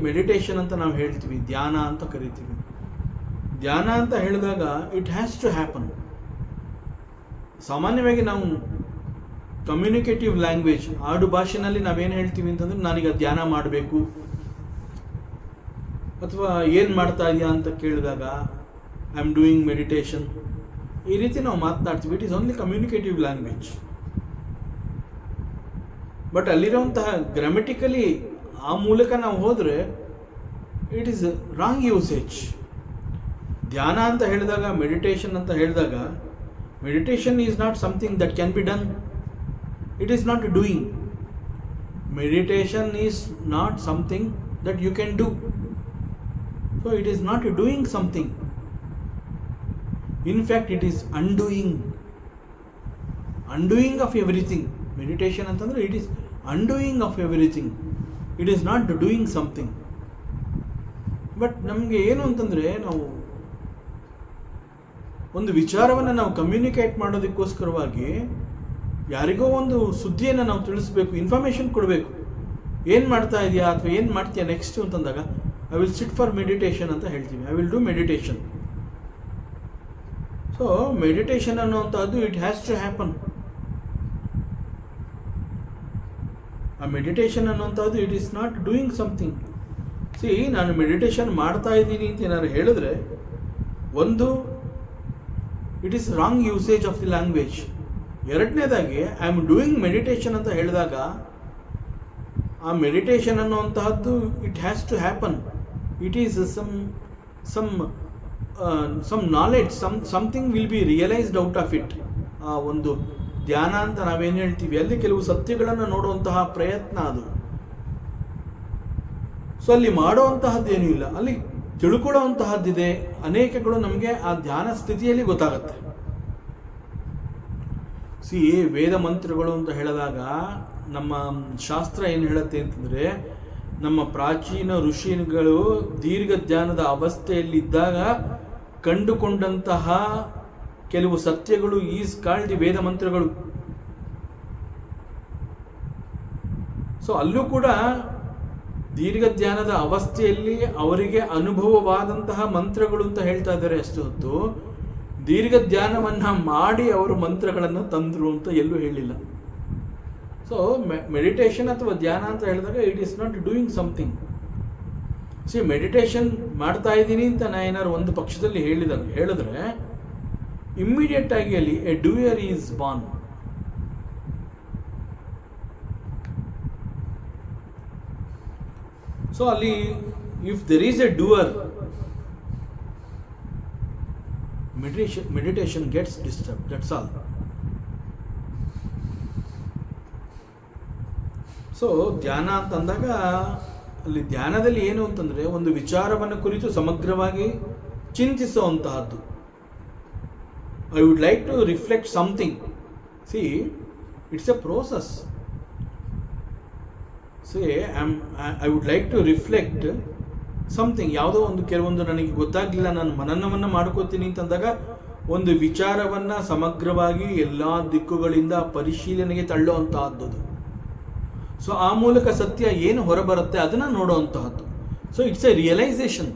ಮೆಡಿಟೇಷನ್ ಅಂತ ನಾವು ಹೇಳ್ತೀವಿ, ಧ್ಯಾನ ಅಂತ ಕರಿತೀವಿ. ಧ್ಯಾನ ಅಂತ ಹೇಳಿದಾಗ ಇಟ್ ಹ್ಯಾಸ್ ಟು ಹ್ಯಾಪನ್. ಸಾಮಾನ್ಯವಾಗಿ ನಾವು ಕಮ್ಯುನಿಕೇಟಿವ್ ಲ್ಯಾಂಗ್ವೇಜ್, ಆಡು ಭಾಷೆನಲ್ಲಿ ನಾವೇನು ಹೇಳ್ತೀವಿ ಅಂತಂದ್ರೆ, ನಾನೀಗ ಧ್ಯಾನ ಮಾಡಬೇಕು, ಅಥವಾ ಏನು ಮಾಡ್ತಾ ಇದೆಯಾ ಅಂತ ಕೇಳಿದಾಗ ಐ ಆಮ್ ಡೂಯಿಂಗ್ ಮೆಡಿಟೇಷನ್, ಈ ರೀತಿ ನಾವು ಮಾತನಾಡ್ತೀವಿ. It is only communicative language. But ಅಲ್ಲಿರುವಂತಹ ಗ್ರಾಮೆಟಿಕಲಿ ಆ ಮೂಲಕ ನಾವು ಹೋದರೆ ಇಟ್ ಈಸ್ ರಾಂಗ್ ಯೂಸೇಜ್. ಧ್ಯಾನ ಅಂತ ಹೇಳಿದಾಗ, ಮೆಡಿಟೇಷನ್ ಅಂತ ಹೇಳಿದಾಗ, meditation is not something that can be done. It is not doing. Meditation is not something that you can do. So it is not doing something. In fact it is undoing. Undoing of everything. Meditation ಅಂತಂದರೆ it is undoing of everything. It is not doing something. But ನಮಗೆ ಏನು ಅಂತಂದರೆ, ನಾವು ಒಂದು ವಿಚಾರವನ್ನು ನಾವು communicate ಮಾಡೋದಕ್ಕೋಸ್ಕರವಾಗಿ ಯಾರಿಗೋ ಒಂದು ಸುದ್ದಿಯನ್ನು ನಾವು ತಿಳಿಸ್ಬೇಕು, ಇನ್ಫಾರ್ಮೇಷನ್ ಕೊಡಬೇಕು. ಏನು ಮಾಡ್ತಾ ಇದೆಯಾ ಅಥವಾ ಏನು ಮಾಡ್ತೀಯಾ ನೆಕ್ಸ್ಟ್ ಅಂತಂದಾಗ, I will sit for meditation ಅಂತ ಹೇಳ್ತೀವಿ. I will do meditation. So meditation ಅನ್ನುವಂಥದ್ದು ಇಟ್ ಹ್ಯಾಸ್ ಟು ಹ್ಯಾಪನ್. ಆ ಮೆಡಿಟೇಷನ್ ಅನ್ನುವಂಥದ್ದು it is not doing something. ನಾನು ಮೆಡಿಟೇಷನ್ ಮಾಡ್ತಾ ಇದ್ದೀನಿ ಅಂತ ಏನಾದ್ರು ಹೇಳಿದ್ರೆ, ಒಂದು it is wrong usage of the language. ಎರಡನೇದಾಗಿ ಐ ಆಮ್ ಡೂಯಿಂಗ್ ಮೆಡಿಟೇಷನ್ ಅಂತ ಹೇಳಿದಾಗ, ಆ ಮೆಡಿಟೇಷನ್ ಅನ್ನುವಂತಹದ್ದು it has to happen. It is some knowledge, something will be realised out of it. ಆ ಒಂದು ಧ್ಯಾನ ಅಂತ ನಾವೇನು ಹೇಳ್ತೀವಿ, ಅಲ್ಲಿ ಕೆಲವು ಸತ್ಯಗಳನ್ನು ನೋಡುವಂತಹ ಪ್ರಯತ್ನ ಅದು. ಸೊ ಅಲ್ಲಿ ಮಾಡುವಂತಹದ್ದೇನೂ ಇಲ್ಲ, ಅಲ್ಲಿ ತಿಳ್ಕೊಳ್ಳುವಂತಹದ್ದಿದೆ. ಅನೇಕಗಳು ನಮಗೆ ಆ ಧ್ಯಾನ ಸ್ಥಿತಿಯಲ್ಲಿ ಗೊತ್ತಾಗುತ್ತೆ. ವೇದ ಮಂತ್ರಗಳು ಅಂತ ಹೇಳಿದಾಗ ನಮ್ಮ ಶಾಸ್ತ್ರ ಏನು ಹೇಳುತ್ತೆ ಅಂತಂದರೆ, ನಮ್ಮ ಪ್ರಾಚೀನ ಋಷಿಗಳು ದೀರ್ಘ ಧ್ಯಾನದ ಅವಸ್ಥೆಯಲ್ಲಿದ್ದಾಗ ಕಂಡುಕೊಂಡಂತಹ ಕೆಲವು ಸತ್ಯಗಳು ಈಸ್ ಕಾಲ್ಡ್ ವೇದ ಮಂತ್ರಗಳು. ಸೊ ಅಲ್ಲೂ ಕೂಡ ದೀರ್ಘ ಧ್ಯಾನದ ಅವಸ್ಥೆಯಲ್ಲಿ ಅವರಿಗೆ ಅನುಭವವಾದಂತಹ ಮಂತ್ರಗಳು ಅಂತ ಹೇಳ್ತಾ ಇದ್ದಾರೆ. ಅಷ್ಟು ಹೊತ್ತು ದೀರ್ಘ ಧ್ಯಾನವನ್ನು ಮಾಡಿ ಅವರು ಮಂತ್ರಗಳನ್ನು ತಂದರು ಅಂತ ಎಲ್ಲೂ ಹೇಳಿಲ್ಲ. ಸೊ ಮೆಡಿಟೇಷನ್ ಅಥವಾ ಧ್ಯಾನ ಅಂತ ಹೇಳಿದಾಗ it is not doing something. Meditation ಮಾಡ್ತಾ ಇದ್ದೀನಿ ಅಂತ ನಾ ಏನಾದ್ರು ಒಂದು ಪಕ್ಷದಲ್ಲಿ ಹೇಳಿದ್ರೆ ಇಮ್ಮಿಡಿಯೇಟ್ ಆಗಿ ಅಲ್ಲಿ a doer is born. So ಅಲ್ಲಿ if there is a doer, meditation gets disturbed. That's all. So ಧ್ಯಾನ ಅಂತಂದಾಗ ಅಲ್ಲಿ ಧ್ಯಾನದಲ್ಲಿ ಏನು ಅಂತಂದರೆ, ಒಂದು ವಿಚಾರವನ್ನು ಕುರಿತು ಸಮಗ್ರವಾಗಿ ಚಿಂತಿಸುವಂತಹದ್ದು. I would like to reflect something. It's a process. I would like to reflect something. ಯಾವುದೋ ಒಂದು ಕೆಲವೊಂದು ನನಗೆ ಗೊತ್ತಾಗಲಿಲ್ಲ, ನಾನು ಮನನವನ್ನು ಮಾಡ್ಕೋತೀನಿ ಅಂತಂದಾಗ ಒಂದು ವಿಚಾರವನ್ನು ಸಮಗ್ರವಾಗಿ ಎಲ್ಲ ದಿಕ್ಕುಗಳಿಂದ ಪರಿಶೀಲನೆಗೆ ತಳ್ಳುವಂತಹದ್ದು. ಸೊ ಆ ಮೂಲಕ ಸತ್ಯ ಏನು ಹೊರಬರುತ್ತೆ ಅದನ್ನು ನೋಡುವಂತಹದ್ದು. So it's a realisation.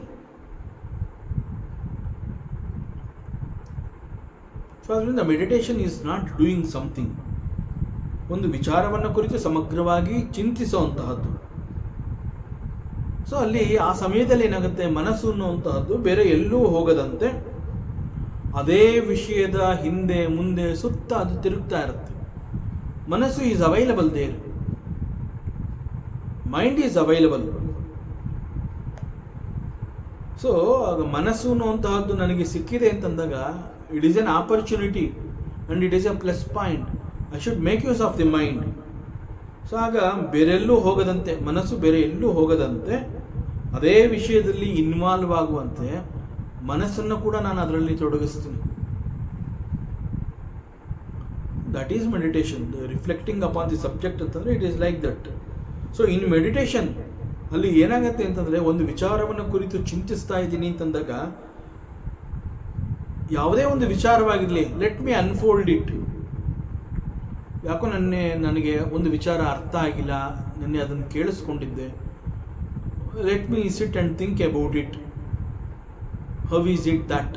So ಅದರಿಂದ meditation is not doing something. ಒಂದು ವಿಚಾರವನ್ನು ಕುರಿತು ಸಮಗ್ರವಾಗಿ ಚಿಂತಿಸುವಂತಹದ್ದು. ಸೊ ಅಲ್ಲಿ ಆ ಸಮಯದಲ್ಲಿ ಏನಾಗುತ್ತೆ, ಮನಸ್ಸು ಅನ್ನುವಂತಹದ್ದು ಬೇರೆ ಎಲ್ಲೂ ಹೋಗದಂತೆ ಅದೇ ವಿಷಯದ ಹಿಂದೆ ಮುಂದೆ ಸುತ್ತ ಅದು ತಿರುಗ್ತಾ ಇರುತ್ತೆ. ಮನಸ್ಸು is available there, mind is available. So ಮನಸ್ಸು ಅನ್ನುವಂತಹದ್ದು ನನಗೆ ಸಿಕ್ಕಿದೆ ಅಂತಂದಾಗ it is an opportunity and it is a plus point. I should make use of the mind. So ಆಗ ಬೇರೆಲ್ಲೂ ಹೋಗದಂತೆ, ಮನಸ್ಸು ಬೇರೆ ಎಲ್ಲೂ ಹೋಗದಂತೆ ಅದೇ ವಿಷಯದಲ್ಲಿ ಇನ್ವಾಲ್ವ್ ಆಗುವಂತೆ ಮನಸ್ಸನ್ನು ಕೂಡ ನಾನು ಅದರಲ್ಲಿ ತೊಡಗಿಸ್ತೀನಿ. That is meditation. Reflecting upon the subject ಅಂತಂದರೆ it is like that. So in meditation ಅಲ್ಲಿ ಏನಾಗುತ್ತೆ ಅಂತಂದರೆ, ಒಂದು ವಿಚಾರವನ್ನು ಕುರಿತು ಚಿಂತಿಸ್ತಾ ಇದ್ದೀನಿ ಅಂತಂದಾಗ ಯಾವುದೇ ಒಂದು ವಿಚಾರವಾಗಿರಲಿ, ಲೆಟ್ ಮಿ ಅನ್ಫೋಲ್ಡ್ ಇಟ್. ಯಾಕೋ ನನಗೆ ಒಂದು ವಿಚಾರ ಅರ್ಥ ಆಗಿಲ್ಲ, ನೆನ್ನೆ ಅದನ್ನು ಕೇಳಿಸ್ಕೊಂಡಿದ್ದೆ, let me sit and think about it. How is it that?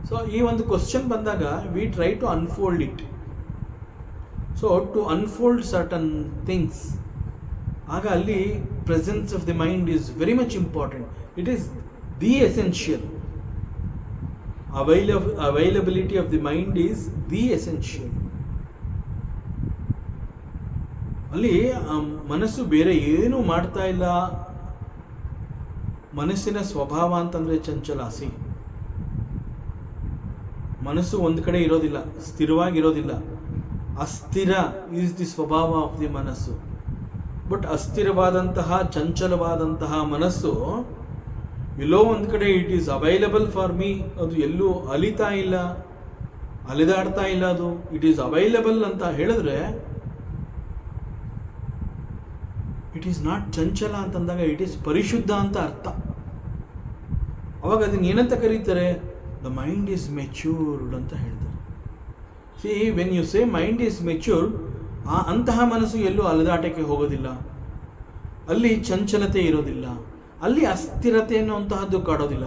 So ಈ ಒಂದು ಕ್ವಶನ್ ಬಂದಾಗ we try to unfold it. So to unfold certain things, ಆಗ ಅಲ್ಲಿ presence of the mind is very much important. It is the essential. Availability of the mind is the essential. ಅಲ್ಲಿ ಮನಸ್ಸು ಬೇರೆ ಏನೂ ಮಾಡ್ತಾ ಇಲ್ಲ. ಮನಸ್ಸಿನ ಸ್ವಭಾವ ಅಂತಂದರೆ ಚಂಚಲಾಸಿ. ಮನಸ್ಸು ಒಂದು ಕಡೆ ಇರೋದಿಲ್ಲ, ಸ್ಥಿರವಾಗಿರೋದಿಲ್ಲ. ಅಸ್ಥಿರ ಈಸ್ ದಿ ಸ್ವಭಾವ ಆಫ್ ದಿ ಮನಸ್ಸು. ಬಟ್ ಅಸ್ಥಿರವಾದಂತಹ ಚಂಚಲವಾದಂತಹ ಮನಸ್ಸು ಎಲ್ಲೋ ಒಂದು ಕಡೆ it is available for me. ಅದು ಎಲ್ಲೂ ಅಲಿತಾ ಇಲ್ಲ, ಅಲೆದಾಡ್ತಾ ಇಲ್ಲ. ಅದು ಇಟ್ ಈಸ್ ಅವೈಲಬಲ್ ಅಂತ ಹೇಳಿದ್ರೆ ಇಟ್ ಈಸ್ ನಾಟ್ ಚಂಚಲ ಅಂತಂದಾಗ ಇಟ್ ಈಸ್ ಪರಿಶುದ್ಧ ಅಂತ ಅರ್ಥ. ಅವಾಗ ಅದನ್ನ ಏನಂತ ಕರೀತಾರೆ? ದ ಮೈಂಡ್ ಈಸ್ ಮೆಚ್ಯೂರ್ಡ್ ಅಂತ ಹೇಳ್ತಾರೆ. See, when you say mind is matured, ಅಂತಹ ಮನಸ್ಸು ಎಲ್ಲೂ ಅಲೆದಾಟಕ್ಕೆ ಹೋಗೋದಿಲ್ಲ, ಅಲ್ಲಿ ಚಂಚಲತೆ ಇರೋದಿಲ್ಲ, ಅಲ್ಲಿ ಅಸ್ಥಿರತೆ ಅನ್ನುವಂತಹದ್ದು ಕಾಡೋದಿಲ್ಲ.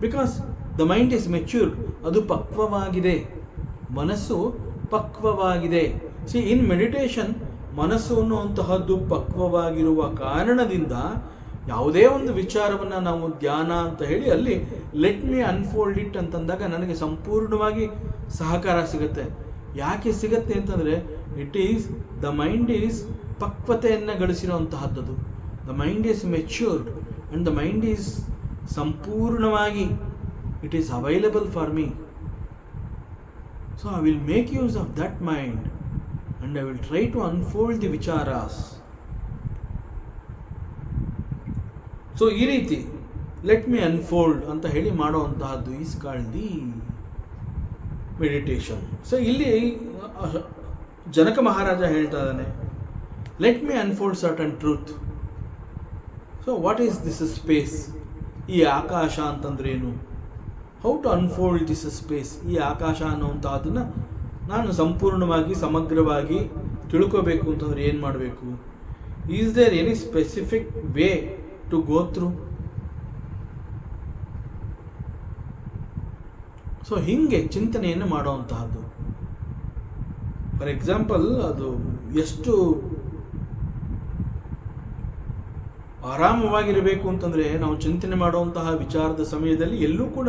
Because the mind is matured. ಅದು ಪಕ್ವವಾಗಿದೆ, ಮನಸ್ಸು ಪಕ್ವವಾಗಿದೆ. ಸಿ, ಇನ್ ಮೆಡಿಟೇಷನ್ ಮನಸ್ಸು ಅನ್ನುವಂತಹದ್ದು ಪಕ್ವವಾಗಿರುವ ಕಾರಣದಿಂದ ಯಾವುದೇ ಒಂದು ವಿಚಾರವನ್ನು ನಾವು ಧ್ಯಾನ ಅಂತ ಹೇಳಿ ಅಲ್ಲಿ ಲೆಟ್ ಮಿ ಅನ್ಫೋಲ್ಡ್ ಇಟ್ ಅಂತಂದಾಗ ನನಗೆ ಸಂಪೂರ್ಣವಾಗಿ ಸಹಕಾರ ಸಿಗುತ್ತೆ. ಯಾಕೆ ಸಿಗತ್ತೆ ಅಂತಂದರೆ it is the mind is ಪಕ್ವತೆಯನ್ನು ಗಳಿಸಿರುವಂತಹದ್ದು. The mind is matured and the mind is ಸಂಪೂರ್ಣವಾಗಿ it is available for me. So I will make use of that mind and I will try to unfold the vicharas. So ಈ ರೀತಿ let me unfold ಅಂತ ಹೇಳಿ ಮಾಡುವಂತಹದ್ದು is called the meditation. So ಇಲ್ಲಿ ಜನಕ ಮಹಾರಾಜ ಹೇಳ್ತಾ ಇದ್ದಾನೆ, let me unfold certain truth. So what is this space? ಈ ಆಕಾಶ ಅಂತಂದ್ರೇನು? How to unfold this space? ಈ ಆಕಾಶ ಅನ್ನುವಂಥದ್ದನ್ನು ನಾನು ಸಂಪೂರ್ಣವಾಗಿ ಸಮಗ್ರವಾಗಿ ತಿಳ್ಕೋಬೇಕು ಅಂತಂದರೆ ಏನು ಮಾಡಬೇಕು? Is there any specific way to go through? So ಹೀಗೆ ಚಿಂತನೆಯನ್ನು ಮಾಡುವಂತಹದ್ದು. ಫಾರ್ ಎಕ್ಸಾಂಪಲ್, ಅದು ಎಷ್ಟು ಆರಾಮವಾಗಿರಬೇಕು ಅಂತಂದರೆ ನಾವು ಚಿಂತನೆ ಮಾಡುವಂತಹ ವಿಚಾರದ ಸಮಯದಲ್ಲಿ ಎಲ್ಲೂ ಕೂಡ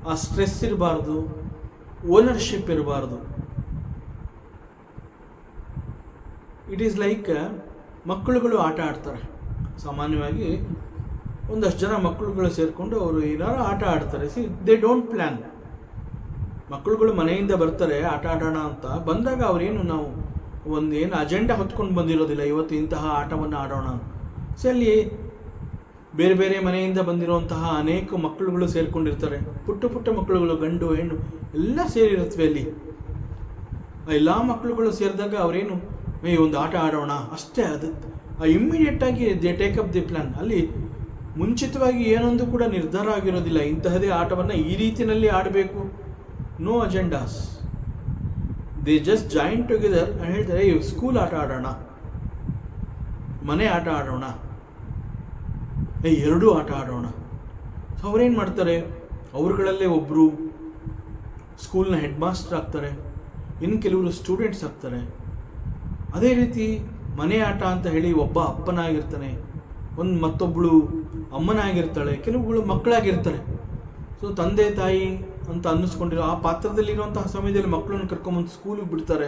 ಆ ಸ್ಟ್ರೆಸ್ ಇರಬಾರ್ದು, ಓನರ್ಶಿಪ್ ಇರಬಾರ್ದು. ಇಟ್ ಈಸ್ ಲೈಕ್ ಮಕ್ಕಳುಗಳು ಆಟ ಆಡ್ತಾರೆ. ಸಾಮಾನ್ಯವಾಗಿ ಒಂದಷ್ಟು ಜನ ಮಕ್ಕಳುಗಳು ಸೇರಿಕೊಂಡು ಅವರು ಏನಾರು ಆಟ ಆಡ್ತಾರೆ. C, they don't plan. ಮಕ್ಕಳುಗಳು ಮನೆಯಿಂದ ಬರ್ತಾರೆ ಆಟ ಆಡೋಣ ಅಂತ ಬಂದಾಗ ಅವರೇನು ನಾವು ಒಂದು ಏನು ಅಜೆಂಡಾ ಹೊತ್ಕೊಂಡು ಬಂದಿರೋದಿಲ್ಲ, ಇವತ್ತು ಇಂತಹ ಆಟವನ್ನು ಆಡೋಣ. ಸೊ ಅಲ್ಲಿ ಬೇರೆ ಬೇರೆ ಮನೆಯಿಂದ ಬಂದಿರುವಂತಹ ಅನೇಕ ಮಕ್ಕಳುಗಳು ಸೇರಿಕೊಂಡಿರ್ತಾರೆ. ಪುಟ್ಟ ಪುಟ್ಟ ಮಕ್ಕಳುಗಳು, ಗಂಡು ಹೆಣ್ಣು ಎಲ್ಲ ಸೇರಿರುತ್ತವೆ ಅಲ್ಲಿ. ಆ ಎಲ್ಲ ಮಕ್ಕಳುಗಳು ಸೇರಿದಾಗ ಅವರೇನು ಒಂದು ಆಟ ಆಡೋಣ ಅಷ್ಟೇ, ಅದು ಇಮ್ಮಿಡಿಯೇಟಾಗಿ they take up the plan. ಅಲ್ಲಿ ಮುಂಚಿತವಾಗಿ ಏನೊಂದು ಕೂಡ ನಿರ್ಧಾರ ಆಗಿರೋದಿಲ್ಲ, ಇಂತಹದೇ ಆಟವನ್ನು ಈ ರೀತಿಯಲ್ಲಿ ಆಡಬೇಕು, no agendas. They just join together ಅಂತ ಹೇಳ್ತಾರೆ, ಸ್ಕೂಲ್ ಆಟ ಆಡೋಣ, ಮನೆ ಆಟ ಆಡೋಣ, ಎರಡೂ ಆಟ ಆಡೋಣ. ಸೊ ಅವರೇನು ಮಾಡ್ತಾರೆ, ಅವ್ರುಗಳಲ್ಲೇ ಒಬ್ಬರು ಸ್ಕೂಲ್ನ ಹೆಡ್ ಮಾಸ್ಟರ್ ಆಗ್ತಾರೆ, ಇನ್ನು ಕೆಲವರು ಸ್ಟೂಡೆಂಟ್ಸ್ ಆಗ್ತಾರೆ. ಅದೇ ರೀತಿ ಮನೆ ಆಟ ಅಂತ ಹೇಳಿ ಒಬ್ಬ ಅಪ್ಪನಾಗಿರ್ತಾನೆ, ಮತ್ತೊಬ್ಬಳು ಅಮ್ಮನಾಗಿರ್ತಾಳೆ, ಕೆಲವುಗಳು ಮಕ್ಕಳಾಗಿರ್ತಾರೆ. ಸೊ ತಂದೆ ತಾಯಿ ಅಂತ ಅನ್ನಿಸ್ಕೊಂಡಿರೋ ಆ ಪಾತ್ರದಲ್ಲಿರುವಂತಹ ಸಮಯದಲ್ಲಿ ಮಕ್ಕಳನ್ನು ಕರ್ಕೊಂಬಂದು ಸ್ಕೂಲಿಗೆ ಬಿಡ್ತಾರೆ.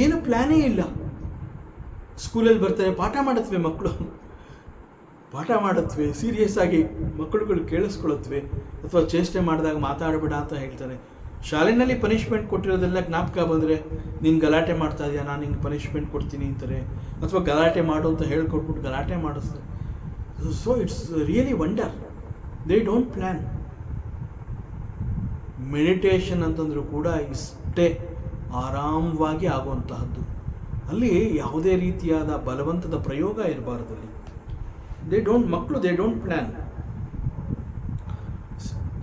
ಏನು ಪ್ಲ್ಯಾನೇ ಇಲ್ಲ. ಸ್ಕೂಲಲ್ಲಿ ಬರ್ತಾರೆ, ಪಾಠ ಮಾಡತ್ವೆ ಮಕ್ಕಳು, ಪಾಠ ಮಾಡತ್ವೆ, ಸೀರಿಯಸ್ ಆಗಿ ಮಕ್ಕಳುಗಳು ಕೇಳಿಸ್ಕೊಳತ್ವೆ, ಅಥವಾ ಚೇಷ್ಟೆ ಮಾಡಿದಾಗ ಮಾತಾಡಬೇಡ ಅಂತ ಹೇಳ್ತಾರೆ. ಶಾಲೆಯಲ್ಲಿ ಪನಿಷ್ಮೆಂಟ್ ಕೊಟ್ಟಿರೋದೆಲ್ಲ ಜ್ಞಾಪಕ ಬಂದರೆ, ನೀನು ಗಲಾಟೆ ಮಾಡ್ತಾ ಇದೆಯಾ, ನಾನು ನಿಂಗೆ ಪನಿಷ್ಮೆಂಟ್ ಕೊಡ್ತೀನಿ ಅಂತಾರೆ, ಅಥವಾ ಗಲಾಟೆ ಮಾಡು ಅಂತ ಹೇಳ್ಕೊಟ್ಬಿಟ್ಟು ಗಲಾಟೆ ಮಾಡಿಸ್ತಾರೆ. So it's really wonder, they don't plan. Meditation ಅಂತಂದರೂ ಕೂಡ ಇಷ್ಟೇ ಆರಾಮವಾಗಿ ಆಗುವಂತಹದ್ದು. ಅಲ್ಲಿ ಯಾವುದೇ ರೀತಿಯಾದ ಬಲವಂತದ ಪ್ರಯೋಗ ಇರಬಾರ್ದಲ್ಲಿ. ಮಕ್ಕಳು ದೇ ಡೋಂಟ್ ಪ್ಲ್ಯಾನ್.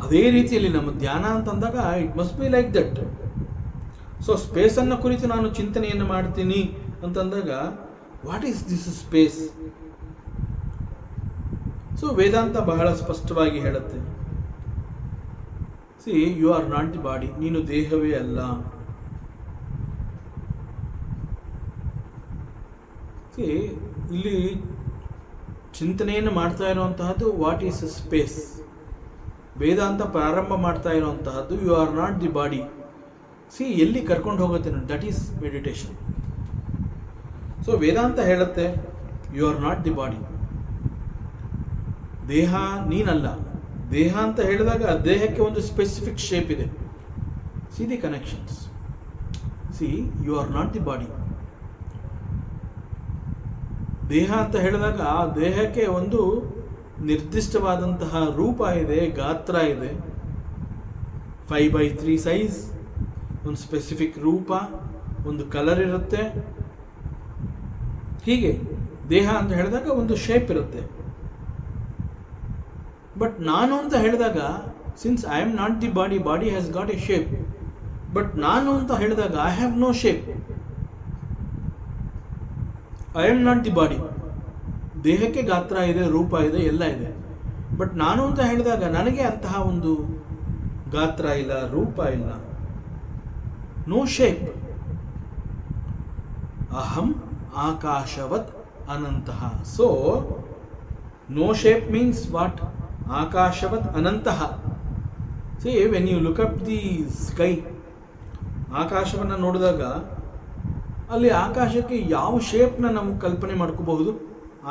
ಅದೇ ರೀತಿಯಲ್ಲಿ ನಮ್ಮ ಧ್ಯಾನ ಅಂತಂದಾಗ it must be like that. So ಸ್ಪೇಸನ್ನು ಕುರಿತು ನಾನು ಚಿಂತನೆಯನ್ನು ಮಾಡ್ತೀನಿ ಅಂತಂದಾಗ, what is this space? So Vedanta ಬಹಳ ಸ್ಪಷ್ಟವಾಗಿ ಹೇಳುತ್ತೆ, see you are not the body, ನೀನು ದೇಹವೇ ಅಲ್ಲ. ಸಿ ಇಲ್ಲಿ ಚಿಂತನೆಯನ್ನು ಮಾಡ್ತಾ ಇರುವಂತಹದ್ದು ವಾಟ್ ಈಸ್ ಸ್ಪೇಸ್. ವೇದಾಂತ ಪ್ರಾರಂಭ ಮಾಡ್ತಾ ಇರುವಂತಹದ್ದು you are not the body. See ಎಲ್ಲಿ ಕರ್ಕೊಂಡು ಹೋಗುತ್ತೆ ನೋಡಿ, that is meditation. So Vedanta ಹೇಳುತ್ತೆ you are not the body, ದೇಹ ನೀನಲ್ಲ. ದೇಹ ಅಂತ ಹೇಳಿದಾಗ ದೇಹಕ್ಕೆ ಒಂದು ಸ್ಪೆಸಿಫಿಕ್ ಶೇಪ್ ಇದೆ. See the connections. See you are not the body. ದೇಹ ಅಂತ ಹೇಳಿದಾಗ ಆ ದೇಹಕ್ಕೆ ಒಂದು ನಿರ್ದಿಷ್ಟವಾದಂತಹ ರೂಪ ಇದೆ, ಗಾತ್ರ ಇದೆ, 5x3 ಸೈಜ್, ಒಂದು ಸ್ಪೆಸಿಫಿಕ್ ರೂಪ, ಒಂದು ಕಲರ್ ಇರುತ್ತೆ. ಹೀಗೆ ದೇಹ ಅಂತ ಹೇಳಿದಾಗ ಒಂದು ಶೇಪ್ ಇರುತ್ತೆ. ಬಟ್ ನಾನು ಅಂತ ಹೇಳಿದಾಗ, since I am not the body, body has got a shape. But ನಾನು ಅಂತ ಹೇಳಿದಾಗ I have no shape. I am not the body. ದೇಹಕ್ಕೆ ಗಾತ್ರ ಇದೆ, ರೂಪ ಇದೆ, ಎಲ್ಲ ಇದೆ. ಬಟ್ ನಾನು ಅಂತ ಹೇಳಿದಾಗ ನನಗೆ ಅಂತಹ ಒಂದು ಗಾತ್ರ ಇಲ್ಲ, ರೂಪ ಇಲ್ಲ, ನೋ ಶೇಪ್. ಅಹಂ ಆಕಾಶವತ್ ಅನಂತಹ. So no shape means what? ಆಕಾಶವತ್ ಅನಂತಹ. See when you look up the sky, ಆಕಾಶವನ್ನು ನೋಡಿದಾಗ ಅಲ್ಲಿ ಆಕಾಶಕ್ಕೆ ಯಾವ ಶೇಪ್ನ ನಾವು ಕಲ್ಪನೆ ಮಾಡ್ಕೋಬಹುದು?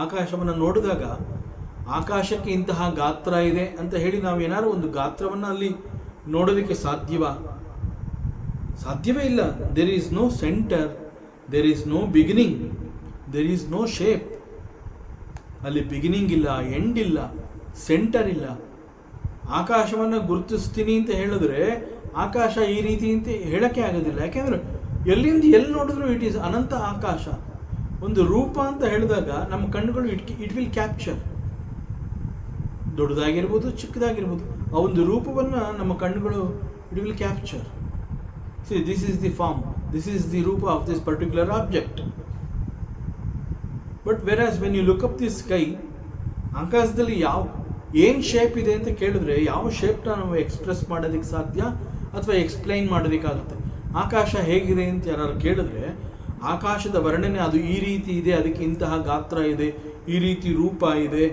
ಆಕಾಶವನ್ನು ನೋಡಿದಾಗ ಆಕಾಶಕ್ಕೆ ಇಂತಹ ಗಾತ್ರ ಇದೆ ಅಂತ ಹೇಳಿ ನಾವು ಏನಾದ್ರು ಒಂದು ಗಾತ್ರವನ್ನು ಅಲ್ಲಿ ನೋಡೋದಕ್ಕೆ ಸಾಧ್ಯವೇ ಇಲ್ಲ. There is no centre, there is no beginning, there is no shape. ಅಲ್ಲಿ ಬಿಗಿನಿಂಗ್ ಇಲ್ಲ, ಎಂಡ್ ಇಲ್ಲ, ಸೆಂಟರ್ ಇಲ್ಲ. ಆಕಾಶವನ್ನು ಗುರುತಿಸ್ತೀನಿ ಅಂತ ಹೇಳಿದ್ರೆ ಆಕಾಶ ಈ ರೀತಿ ಅಂತ ಹೇಳಕ್ಕೆ ಆಗೋದಿಲ್ಲ. ಯಾಕೆಂದ್ರೆ ಎಲ್ಲಿಂದ ಎಲ್ಲಿ ನೋಡಿದ್ರು ಇಟ್ ಈಸ್ ಅನಂತ ಆಕಾಶ. ಒಂದು ರೂಪ ಅಂತ ಹೇಳಿದಾಗ ನಮ್ಮ ಕಣ್ಣುಗಳು ಇಟ್ ವಿಲ್ ಕ್ಯಾಪ್ಚರ್. ದೊಡ್ಡದಾಗಿರ್ಬೋದು, ಚಿಕ್ಕದಾಗಿರ್ಬೋದು, ಆ ಒಂದು ರೂಪವನ್ನು ನಮ್ಮ ಕಣ್ಣುಗಳು it will capture. See this is the form, this is the ರೂಪ of this particular object. But whereas when you look up the sky, ಆಕಾಶದಲ್ಲಿ ಏನು ಶೇಪ್ ಇದೆ ಅಂತ ಕೇಳಿದ್ರೆ ಯಾವ ಶೇಪ್ನ ನಾವು ಎಕ್ಸ್ಪ್ರೆಸ್ ಮಾಡೋದಕ್ಕೆ ಸಾಧ್ಯ ಅಥವಾ ಎಕ್ಸ್ಪ್ಲೈನ್ ಮಾಡೋದಕ್ಕಾಗುತ್ತೆ? ಆಕಾಶ ಹೇಗಿದೆ ಅಂತ ಯಾರು ಕೇಳಿದ್ರೆ ಆಕಾಶದ ವರ್ಣನೆ ಅದು ಈ ರೀತಿ ಇದೆ, ಅದಕ್ಕೆ ಇಂತಹ ಗಾತ್ರ ಇದೆ, ಈ ರೀತಿ ರೂಪ ಇದೆ,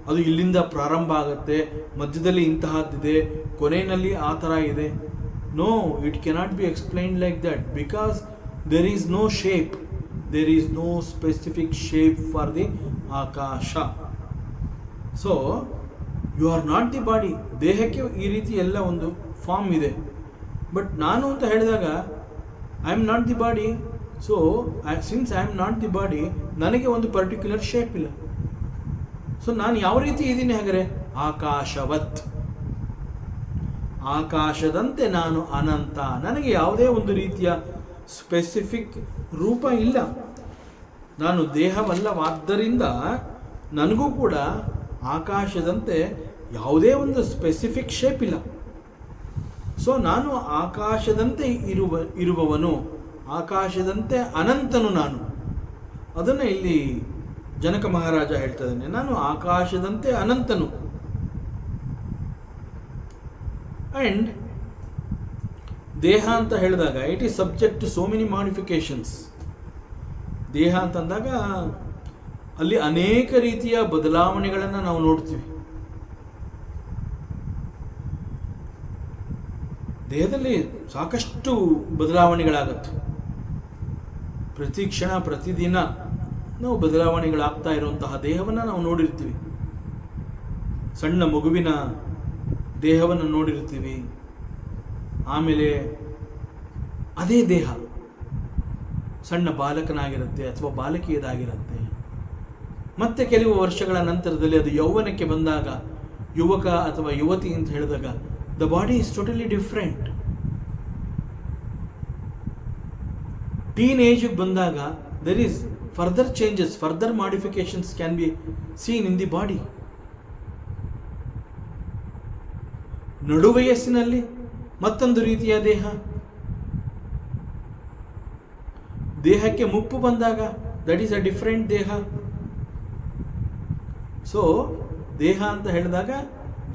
ಅದು ಇಲ್ಲಿಂದ ಪ್ರಾರಂಭ ಆಗುತ್ತೆ, ಮಧ್ಯದಲ್ಲಿ ಇಂತಹದ್ದಿದೆ, ಕೊನೆಯಲ್ಲಿ ಆ ಥರ ಇದೆ. No, it cannot be explained like that because there is no shape, there is no specific shape for the ಆಕಾಶ. So you are not the body. ದೇಹಕ್ಕೆ ಈ ರೀತಿ ಎಲ್ಲ ಒಂದು ಫಾರ್ಮ್ ಇದೆ. ಬಟ್ ನಾನು ಅಂತ ಹೇಳಿದಾಗ I am not the body. So since I am not the body, ನನಗೆ ಒಂದು ಪರ್ಟಿಕ್ಯುಲರ್ ಶೇಪ್ ಇಲ್ಲ. ಸೊ ನಾನು ಯಾವ ರೀತಿ ಇದ್ದೀನಿ ಹಾಗಾದರೆ? ಆಕಾಶವತ್, ಆಕಾಶದಂತೆ ನಾನು ಅನಂತ. ನನಗೆ ಯಾವುದೇ ಒಂದು ರೀತಿಯ ಸ್ಪೆಸಿಫಿಕ್ ರೂಪ ಇಲ್ಲ. ನಾನು ದೇಹವಲ್ಲವಾದ್ದರಿಂದ ನನಗೂ ಕೂಡ ಆಕಾಶದಂತೆ ಯಾವುದೇ ಒಂದು ಸ್ಪೆಸಿಫಿಕ್ ಶೇಪ್ ಇಲ್ಲ. ಸೊ ನಾನು ಆಕಾಶದಂತೆ ಇರುವವನು, ಆಕಾಶದಂತೆ ಅನಂತನು ನಾನು. ಅದನ್ನು ಇಲ್ಲಿ ಜನಕ ಮಹಾರಾಜ ಹೇಳ್ತಾ ಇದ್ದಾನೆ, ನಾನು ಆಕಾಶದಂತೆ ಅನಂತನು. ಆ್ಯಂಡ್ ದೇಹ ಅಂತ ಹೇಳಿದಾಗ it is subject to so many modifications. ದೇಹ ಅಂತಂದಾಗ ಅಲ್ಲಿ ಅನೇಕ ರೀತಿಯ ಬದಲಾವಣೆಗಳನ್ನು ನಾವು ನೋಡ್ತೀವಿ. ದೇಹದಲ್ಲಿ ಸಾಕಷ್ಟು ಬದಲಾವಣೆಗಳಾಗತ್ತೆ. ಪ್ರತಿ ಕ್ಷಣ ಪ್ರತಿದಿನ ನಾವು ಬದಲಾವಣೆಗಳಾಗ್ತಾ ಇರುವಂತಹ ದೇಹವನ್ನು ನಾವು ನೋಡಿರ್ತೀವಿ. ಸಣ್ಣ ಮಗುವಿನ ದೇಹವನ್ನು ನೋಡಿರ್ತೀವಿ. ಆಮೇಲೆ ಅದೇ ದೇಹ ಸಣ್ಣ ಬಾಲಕನಾಗಿರುತ್ತೆ ಅಥವಾ ಬಾಲಕಿಯದಾಗಿರುತ್ತೆ. ಮತ್ತೆ ಕೆಲವು ವರ್ಷಗಳ ನಂತರದಲ್ಲಿ ಅದು ಯೌವನಕ್ಕೆ ಬಂದಾಗ, ಯುವಕ ಅಥವಾ ಯುವತಿ ಅಂತ ಹೇಳಿದಾಗ the body is totally different. Teen ಏಜ್ಗೆ ಬಂದಾಗ there is further changes, further modifications can be seen in the body. ನಡುವಯಸ್ಸಿನಲ್ಲಿ ಮತ್ತೊಂದು ರೀತಿಯ ದೇಹ. ದೇಹಕ್ಕೆ ಮುಪ್ಪು ಬಂದಾಗ ದಟ್ ಈಸ್ ಅ ಡಿಫ್ರೆಂಟ್ ದೇಹ. ಸೊ ದೇಹ ಅಂತ ಹೇಳಿದಾಗ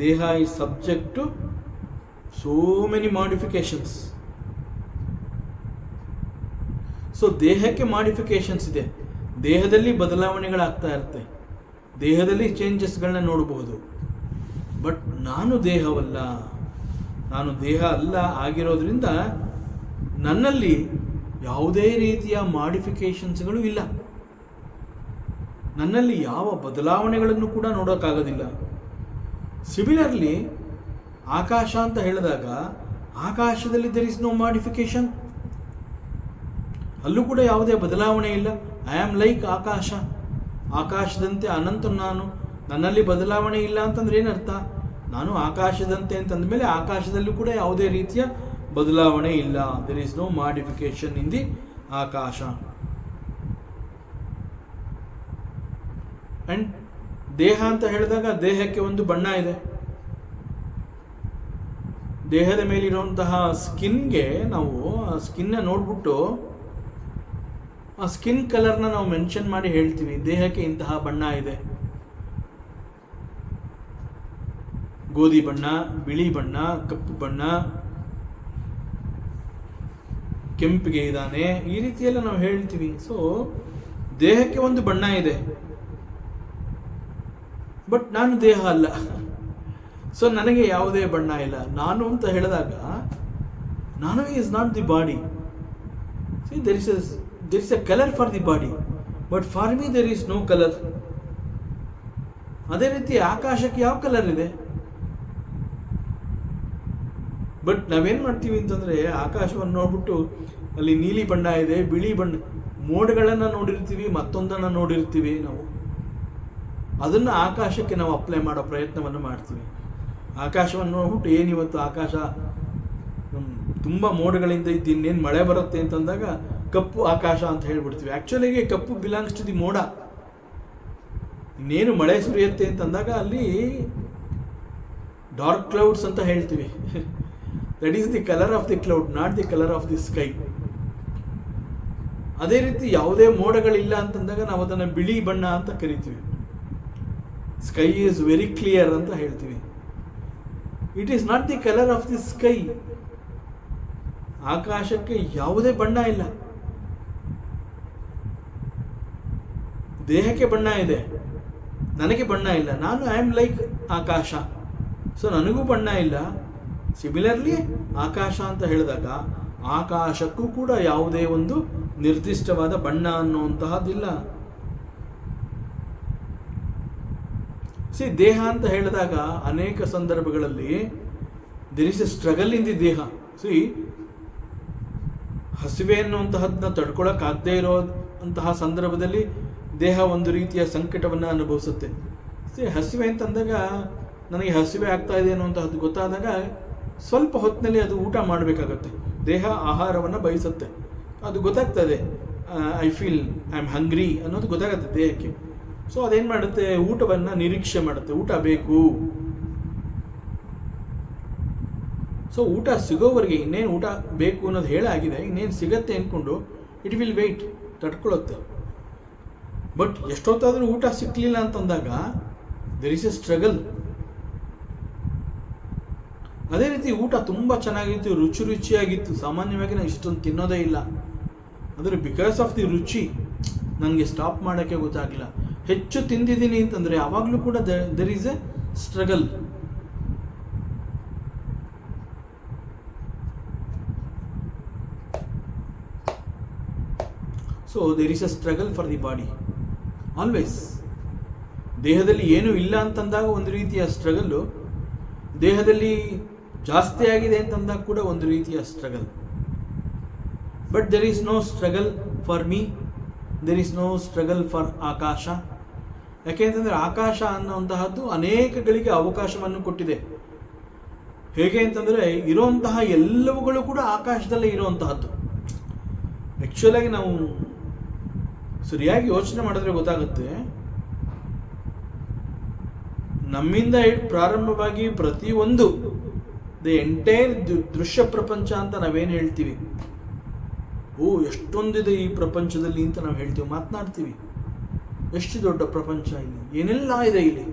ದೇಹ is subject to so many modifications. So ದೇಹಕ್ಕೆ ಮಾಡಿಫಿಕೇಶನ್ಸ್ ಇದೆ, ದೇಹದಲ್ಲಿ ಬದಲಾವಣೆಗಳಾಗ್ತಾ ಇರುತ್ತೆ, ದೇಹದಲ್ಲಿ ಚೇಂಜಸ್ಗಳನ್ನ ನೋಡಬಹುದು. ಬಟ್ ನಾನು ದೇಹವಲ್ಲ, ನಾನು ದೇಹ ಅಲ್ಲ ಆಗಿರೋದ್ರಿಂದ ನನ್ನಲ್ಲಿ ಯಾವುದೇ ರೀತಿಯ ಮಾಡಿಫಿಕೇಶನ್ಸ್ಗಳು ಇಲ್ಲ. ನನ್ನಲ್ಲಿ ಯಾವ ಬದಲಾವಣೆಗಳನ್ನು ಕೂಡ ನೋಡೋಕ್ಕಾಗೋದಿಲ್ಲ. ಸಿಮಿಲರ್ಲಿ ಆಕಾಶ ಅಂತ ಹೇಳಿದಾಗ ಆಕಾಶದಲ್ಲಿ ದೇರ್ ಇಸ್ ನೋ ಮಾಡಿಫಿಕೇಶನ್. ಅಲ್ಲೂ ಕೂಡ ಯಾವುದೇ ಬದಲಾವಣೆ ಇಲ್ಲ. ಐ ಆಮ್ ಲೈಕ್ ಆಕಾಶ, ಆಕಾಶದಂತೆ ಅನಂತ ನಾನು. ನನ್ನಲ್ಲಿ ಬದಲಾವಣೆ ಇಲ್ಲ ಅಂತಂದ್ರೆ ಏನರ್ಥ? ನಾನು ಆಕಾಶದಂತೆ ಅಂತಂದ ಮೇಲೆ ಆಕಾಶದಲ್ಲೂ ಕೂಡ ಯಾವುದೇ ರೀತಿಯ ಬದಲಾವಣೆ ಇಲ್ಲ. There is no modification in the ಆಕಾಶ. ಅಂಡ್ ದೇಹ ಅಂತ ಹೇಳಿದಾಗ ದೇಹಕ್ಕೆ ಒಂದು ಬಣ್ಣ ಇದೆ. ದೇಹದ ಮೇಲಿರುವಂತಹ ಸ್ಕಿನ್ಗೆ ನಾವು ಆ ಸ್ಕಿನ್ನ ನೋಡ್ಬಿಟ್ಟು ಆ ಸ್ಕಿನ್ ಕಲರ್ನ ನಾವು ಮೆನ್ಷನ್ ಮಾಡಿ ಹೇಳ್ತೀವಿ, ದೇಹಕ್ಕೆ ಇಂತಹ ಬಣ್ಣ ಇದೆ. ಗೋಧಿ ಬಣ್ಣ, ಬಿಳಿ ಬಣ್ಣ, ಕಪ್ಪು ಬಣ್ಣ, ಕೆಂಪಿಗೆ ಇದ್ದಾನೆ, ಈ ರೀತಿಯೆಲ್ಲ ನಾವು ಹೇಳ್ತೀವಿ. ಸೊ ದೇಹಕ್ಕೆ ಒಂದು ಬಣ್ಣ ಇದೆ, ಬಟ್ ನಾನು ದೇಹ ಅಲ್ಲ. ಸೊ ನನಗೆ ಯಾವುದೇ ಬಣ್ಣ ಇಲ್ಲ. ನಾನು ಅಂತ ಹೇಳಿದಾಗ ನಾನು is not the body. See there is a colour for the body, but for me there is no colour. ಅದೇ ರೀತಿ ಆಕಾಶಕ್ಕೆ ಯಾವ ಕಲರ್ ಇದೆ? ಬಟ್ ನಾವೇನು ಮಾಡ್ತೀವಿ ಅಂತಂದರೆ ಆಕಾಶವನ್ನು ನೋಡ್ಬಿಟ್ಟು ಅಲ್ಲಿ ನೀಲಿ ಬಣ್ಣ ಇದೆ, ಬಿಳಿ ಬಣ್ಣ, ಮೋಡಗಳನ್ನು ನೋಡಿರ್ತೀವಿ, ಮತ್ತೊಂದನ್ನು ನೋಡಿರ್ತೀವಿ. ನಾವು ಅದನ್ನು ಆಕಾಶಕ್ಕೆ ನಾವು ಅಪ್ಲೈ ಮಾಡೋ ಪ್ರಯತ್ನವನ್ನು ಮಾಡ್ತೀವಿ. ಆಕಾಶವನ್ನು ನೋಡ್ಬಿಟ್ಟು ಏನಿವತ್ತು ಆಕಾಶ ತುಂಬ ಮೋಡಗಳಿಂದ ಇದ್ದು ಇನ್ನೇನು ಮಳೆ ಬರುತ್ತೆ ಅಂತಂದಾಗ ಕಪ್ಪು ಆಕಾಶ ಅಂತ ಹೇಳ್ಬಿಡ್ತೀವಿ. ಆ್ಯಕ್ಚುಲಿಗೆ ಕಪ್ಪು ಬಿಲಾಂಗ್ಸ್ ಟು ದಿ ಮೋಡ. ಇನ್ನೇನು ಮಳೆ ಸುರಿಯುತ್ತೆ ಅಂತಂದಾಗ ಅಲ್ಲಿ ಡಾರ್ಕ್ ಕ್ಲೌಡ್ಸ್ ಅಂತ ಹೇಳ್ತೀವಿ. That is the colour of the cloud, not the colour of the sky. ಅದೇ ರೀತಿ ಯಾವುದೇ ಮೋಡಗಳಿಲ್ಲ ಅಂತಂದಾಗ ನಾವು ಅದನ್ನು ಬಿಳಿ ಬಣ್ಣ ಅಂತ ಕರಿತೀವಿ. ಸ್ಕೈ ಈಸ್ ವೆರಿ ಕ್ಲಿಯರ್ ಅಂತ ಹೇಳ್ತೀವಿ. It is not the colour of the sky. ಆಕಾಶಕ್ಕೆ ಯಾವುದೇ ಬಣ್ಣ ಇಲ್ಲ. ದೇಹಕ್ಕೆ ಬಣ್ಣ ಇದೆ, ನನಗೆ ಬಣ್ಣ ಇಲ್ಲ. ನಾನು ಐ ಆಮ್ ಲೈಕ್ ಆಕಾಶ, ಸೊ ನನಗೂ ಬಣ್ಣ ಇಲ್ಲ. ಸಿಮಿಲರ್ಲಿ ಆಕಾಶ ಅಂತ ಹೇಳಿದಾಗ ಆಕಾಶಕ್ಕೂ ಕೂಡ ಯಾವುದೇ ಒಂದು ನಿರ್ದಿಷ್ಟವಾದ ಬಣ್ಣ ಅನ್ನುವಂತಹದ್ದಿಲ್ಲ. ದೇಹ ಅಂತ ಹೇಳಿದಾಗ ಅನೇಕ ಸಂದರ್ಭಗಳಲ್ಲಿ there is a struggle in the ದೇಹ. ಹಸಿವೆ ಅನ್ನುವಂತಹದನ್ನ ತಡ್ಕೊಳಕ್ಕಾಗದೇ ಇರೋಂತಹ ಸಂದರ್ಭದಲ್ಲಿ ದೇಹ ಒಂದು ರೀತಿಯ ಸಂಕಟವನ್ನು ಅನುಭವಿಸುತ್ತೆ. ಹಸಿವೆ ಅಂತಂದಾಗ ನನಗೆ ಹಸಿವೆ ಆಗ್ತಾ ಇದೆ ಅನ್ನುವಂತಹದ್ದು ಗೊತ್ತಾದಾಗ ಸ್ವಲ್ಪ ಹೊತ್ತಿನಲ್ಲಿ ಅದು ಊಟ ಮಾಡಬೇಕಾಗತ್ತೆ. ದೇಹ ಆಹಾರವನ್ನು ಬಯಸುತ್ತೆ. ಅದು ಗೊತ್ತಾಗ್ತದೆ. I feel I am hungry ಅನ್ನೋದು ಗೊತ್ತಾಗುತ್ತೆ ದೇಹಕ್ಕೆ. ಸೊ ಅದೇನು ಮಾಡುತ್ತೆ, ಊಟವನ್ನು ನಿರೀಕ್ಷೆ ಮಾಡುತ್ತೆ, ಊಟ ಬೇಕು. ಸೊ ಊಟ ಸಿಗೋವರೆಗೆ, ಇನ್ನೇನು ಊಟ ಬೇಕು ಅನ್ನೋದು ಹೇಳಾಗಿದೆ, ಇನ್ನೇನು ಸಿಗತ್ತೆ ಅಂದ್ಕೊಂಡು ಇಟ್ ವಿಲ್ ವೆಯ್ಟ್, ತಡ್ಕೊಳ್ಳುತ್ತೆ. ಬಟ್ ಎಷ್ಟೊತ್ತಾದರೂ ಊಟ ಸಿಕ್ಕಲಿಲ್ಲ ಅಂತಂದಾಗ ದೆರ್ ಇಸ್ ಎ ಸ್ಟ್ರಗಲ್. ಅದೇ ರೀತಿ ಊಟ ತುಂಬ ಚೆನ್ನಾಗಿತ್ತು, ರುಚಿಯಾಗಿತ್ತು, ಸಾಮಾನ್ಯವಾಗಿ ನಾನು ಇಷ್ಟೊಂದು ತಿನ್ನೋದೇ ಇಲ್ಲ, ಆದರೆ ಬಿಕಾಸ್ ಆಫ್ ದಿ ರುಚಿ ನನಗೆ ಸ್ಟಾಪ್ ಮಾಡೋಕ್ಕೆ ಗೊತ್ತಾಗಲಿಲ್ಲ. ಹೆಚ್ಚು ತಿಂದಿದ್ದೀನಿ ಅಂತಂದರೆ ಆವಾಗಲೂ ಕೂಡ there is a struggle. So there is a struggle for the body always. ದೇಹದಲ್ಲಿ ಏನೂ ಇಲ್ಲ ಅಂತಂದಾಗ ಒಂದು ರೀತಿಯ ಸ್ಟ್ರಗಲ್ಲು, ದೇಹದಲ್ಲಿ ಜಾಸ್ತಿ ಆಗಿದೆ ಅಂತಂದಾಗ ಕೂಡ ಒಂದು ರೀತಿಯ struggle. But there is no struggle for me, there is no struggle for ಆಕಾಶ. ಯಾಕೆಂತಂದರೆ ಆಕಾಶ ಅನ್ನುವಂತಹದ್ದು ಅನೇಕಗಳಿಗೆ ಅವಕಾಶವನ್ನು ಕೊಟ್ಟಿದೆ. ಹೇಗೆ ಅಂತಂದರೆ ಇರುವಂತಹ ಎಲ್ಲವುಗಳು ಕೂಡ ಆಕಾಶದಲ್ಲೇ ಇರುವಂತಹದ್ದು. ಆ್ಯಕ್ಚುಲಾಗಿ ನಾವು ಸರಿಯಾಗಿ ಯೋಚನೆ ಮಾಡಿದ್ರೆ ಗೊತ್ತಾಗುತ್ತೆ, ನಮ್ಮಿಂದ ಪ್ರಾರಂಭವಾಗಿ ಪ್ರತಿಯೊಂದು ದ ಎಂಟೈರ್ ದೃಶ್ಯ ಪ್ರಪಂಚ ಅಂತ ನಾವೇನು ಹೇಳ್ತೀವಿ, ಎಷ್ಟೊಂದಿದೆ ಈ ಪ್ರಪಂಚದಲ್ಲಿ ಅಂತ ನಾವು ಹೇಳ್ತೀವಿ, ಮಾತನಾಡ್ತೀವಿ. ಎಷ್ಟು ದೊಡ್ಡ ಪ್ರಪಂಚ ಇಲ್ಲಿ, ಏನೆಲ್ಲ ಇದೆ ಇಲ್ಲಿ.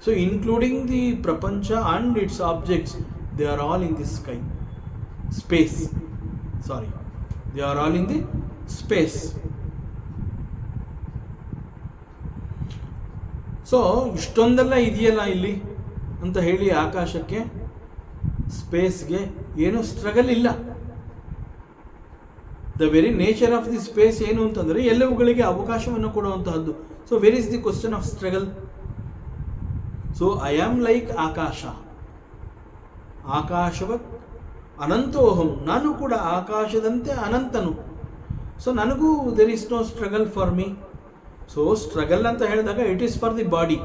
ಸೊ ಇನ್ಕ್ಲೂಡಿಂಗ್ ದಿ ಪ್ರಪಂಚ and it's objects, they are all in the space. They are all in the space. So ಇಷ್ಟೊಂದೆಲ್ಲ ಇದೆಯಲ್ಲ ಇಲ್ಲಿ ಅಂತ ಹೇಳಿ ಆಕಾಶಕ್ಕೆ, ಸ್ಪೇಸ್ಗೆ ಏನೂ ಸ್ಟ್ರಗಲ್ ಇಲ್ಲ. The very nature of the space ಏನು ಅಂತಂದರೆ ಎಲ್ಲವುಗಳಿಗೆ ಅವಕಾಶವನ್ನು ಕೊಡುವಂತಹದ್ದು. So where is the question of struggle? So I am like ಆಕಾಶ, ಆಕಾಶವತ್ ಅನಂತೋಹಂ, ನಾನು ಕೂಡ ಆಕಾಶದಂತೆ ಅನಂತನು. ಸೊ ನನಗೂ there is no struggle for me. So struggle ಅಂತ ಹೇಳಿದಾಗ it is for the body.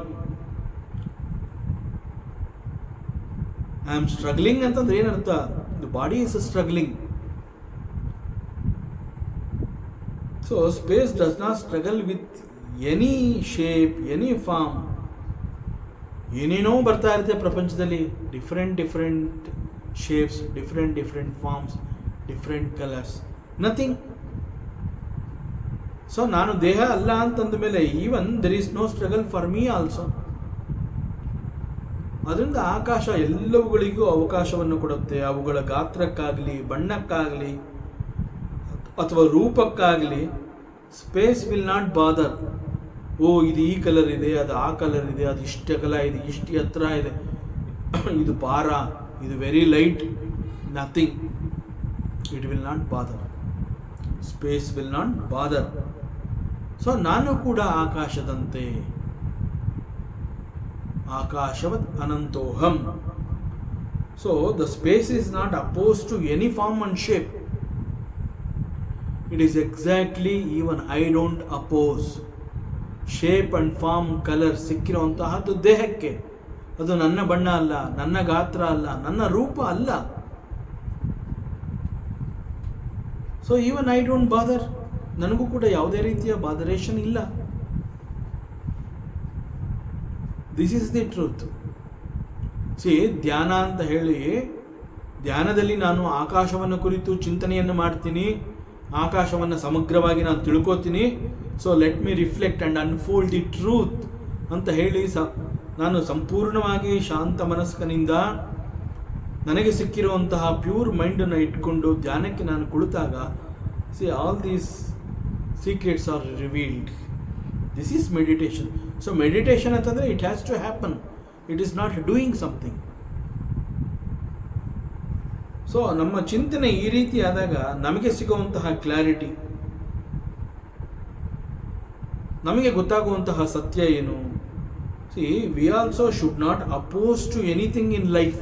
I am struggling ಅಂತಂದ್ರೆ ಏನರ್ಥ? The body is struggling. So space does not struggle with any shape, any form. ಏನೇನೋ ಬರ್ತಾ ಇರುತ್ತೆ ಪ್ರಪಂಚದಲ್ಲಿ, different shapes, different forms, different colours, nothing. So ನಾನು ದೇಹ ಅಲ್ಲ ಅಂತಂದ ಮೇಲೆ even there is no struggle for me also. ಅದರಿಂದ ಆಕಾಶ ಎಲ್ಲವುಗಳಿಗೂ ಅವಕಾಶವನ್ನು ಕೊಡುತ್ತೆ. ಅವುಗಳ ಗಾತ್ರಕ್ಕಾಗಲಿ, ಬಣ್ಣಕ್ಕಾಗಲಿ, ಅಥವಾ ರೂಪಕ್ಕಾಗಲಿ ಸ್ಪೇಸ್ ವಿಲ್ ನಾಟ್ ಬಾದರ್. ಇದು ಈ ಕಲರ್ ಇದೆ, ಅದು ಆ ಕಲರ್ ಇದೆ, ಅದು ಇಷ್ಟು ಅಗಲ ಇದೆ, ಇಷ್ಟು ಎತ್ತರ ಇದೆ, ಇದು ಭಾರ, ಇದು very light, nothing. It will not bother. Space will not bother. So ನಾನು ಕೂಡ ಆಕಾಶದಂತೆ, ಆಕಾಶವತ್ ಅನಂತೋಹಂ. So the space is not oppose to any form and shape. It is exactly even I don't oppose. Shape and form, colour ಸಿಕ್ಕಿರುವಂತಹದ್ದು ದೇಹಕ್ಕೆ. ಅದು ನನ್ನ ಬಣ್ಣ ಅಲ್ಲ, ನನ್ನ ಗಾತ್ರ ಅಲ್ಲ, ನನ್ನ ರೂಪ ಅಲ್ಲ. ಸೊ ಈವನ್ ಐ ಡೋಂಟ್ ಬಾದರ್. ನನಗೂ ಕೂಡ ಯಾವುದೇ ರೀತಿಯ ಬಾದರೇಷನ್ ಇಲ್ಲ. This is the truth. ಧ್ಯಾನ ಅಂತ ಹೇಳಿ, ಧ್ಯಾನದಲ್ಲಿ ನಾನು ಆಕಾಶವನ್ನು ಕುರಿತು ಚಿಂತನೆಯನ್ನು ಮಾಡ್ತೀನಿ, ಆಕಾಶವನ್ನು ಸಮಗ್ರವಾಗಿ ನಾನು ತಿಳ್ಕೋತೀನಿ. So let me reflect and unfold the truth ಅಂತ ಹೇಳಿ ನಾನು ಸಂಪೂರ್ಣವಾಗಿ ಶಾಂತ ಮನಸ್ಕನಿಂದ ನನಗೆ ಸಿಕ್ಕಿರುವಂತಹ ಪ್ಯೂರ್ ಮೈಂಡನ್ನು ಇಟ್ಕೊಂಡು ಧ್ಯಾನಕ್ಕೆ ನಾನು ಕುಳಿತಾಗ, all these secrets are revealed. This is meditation. So meditation ಅಂತಂದರೆ it has to happen, it is not doing something. So ನಮ್ಮ ಚಿಂತನೆ ಈ ರೀತಿ ಆದಾಗ ನಮಗೆ ಸಿಗುವಂತಹ ಕ್ಲಾರಿಟಿ, ನಮಗೆ ಗೊತ್ತಾಗುವಂತಹ ಸತ್ಯ ಏನು? We also should not oppose to anything in life.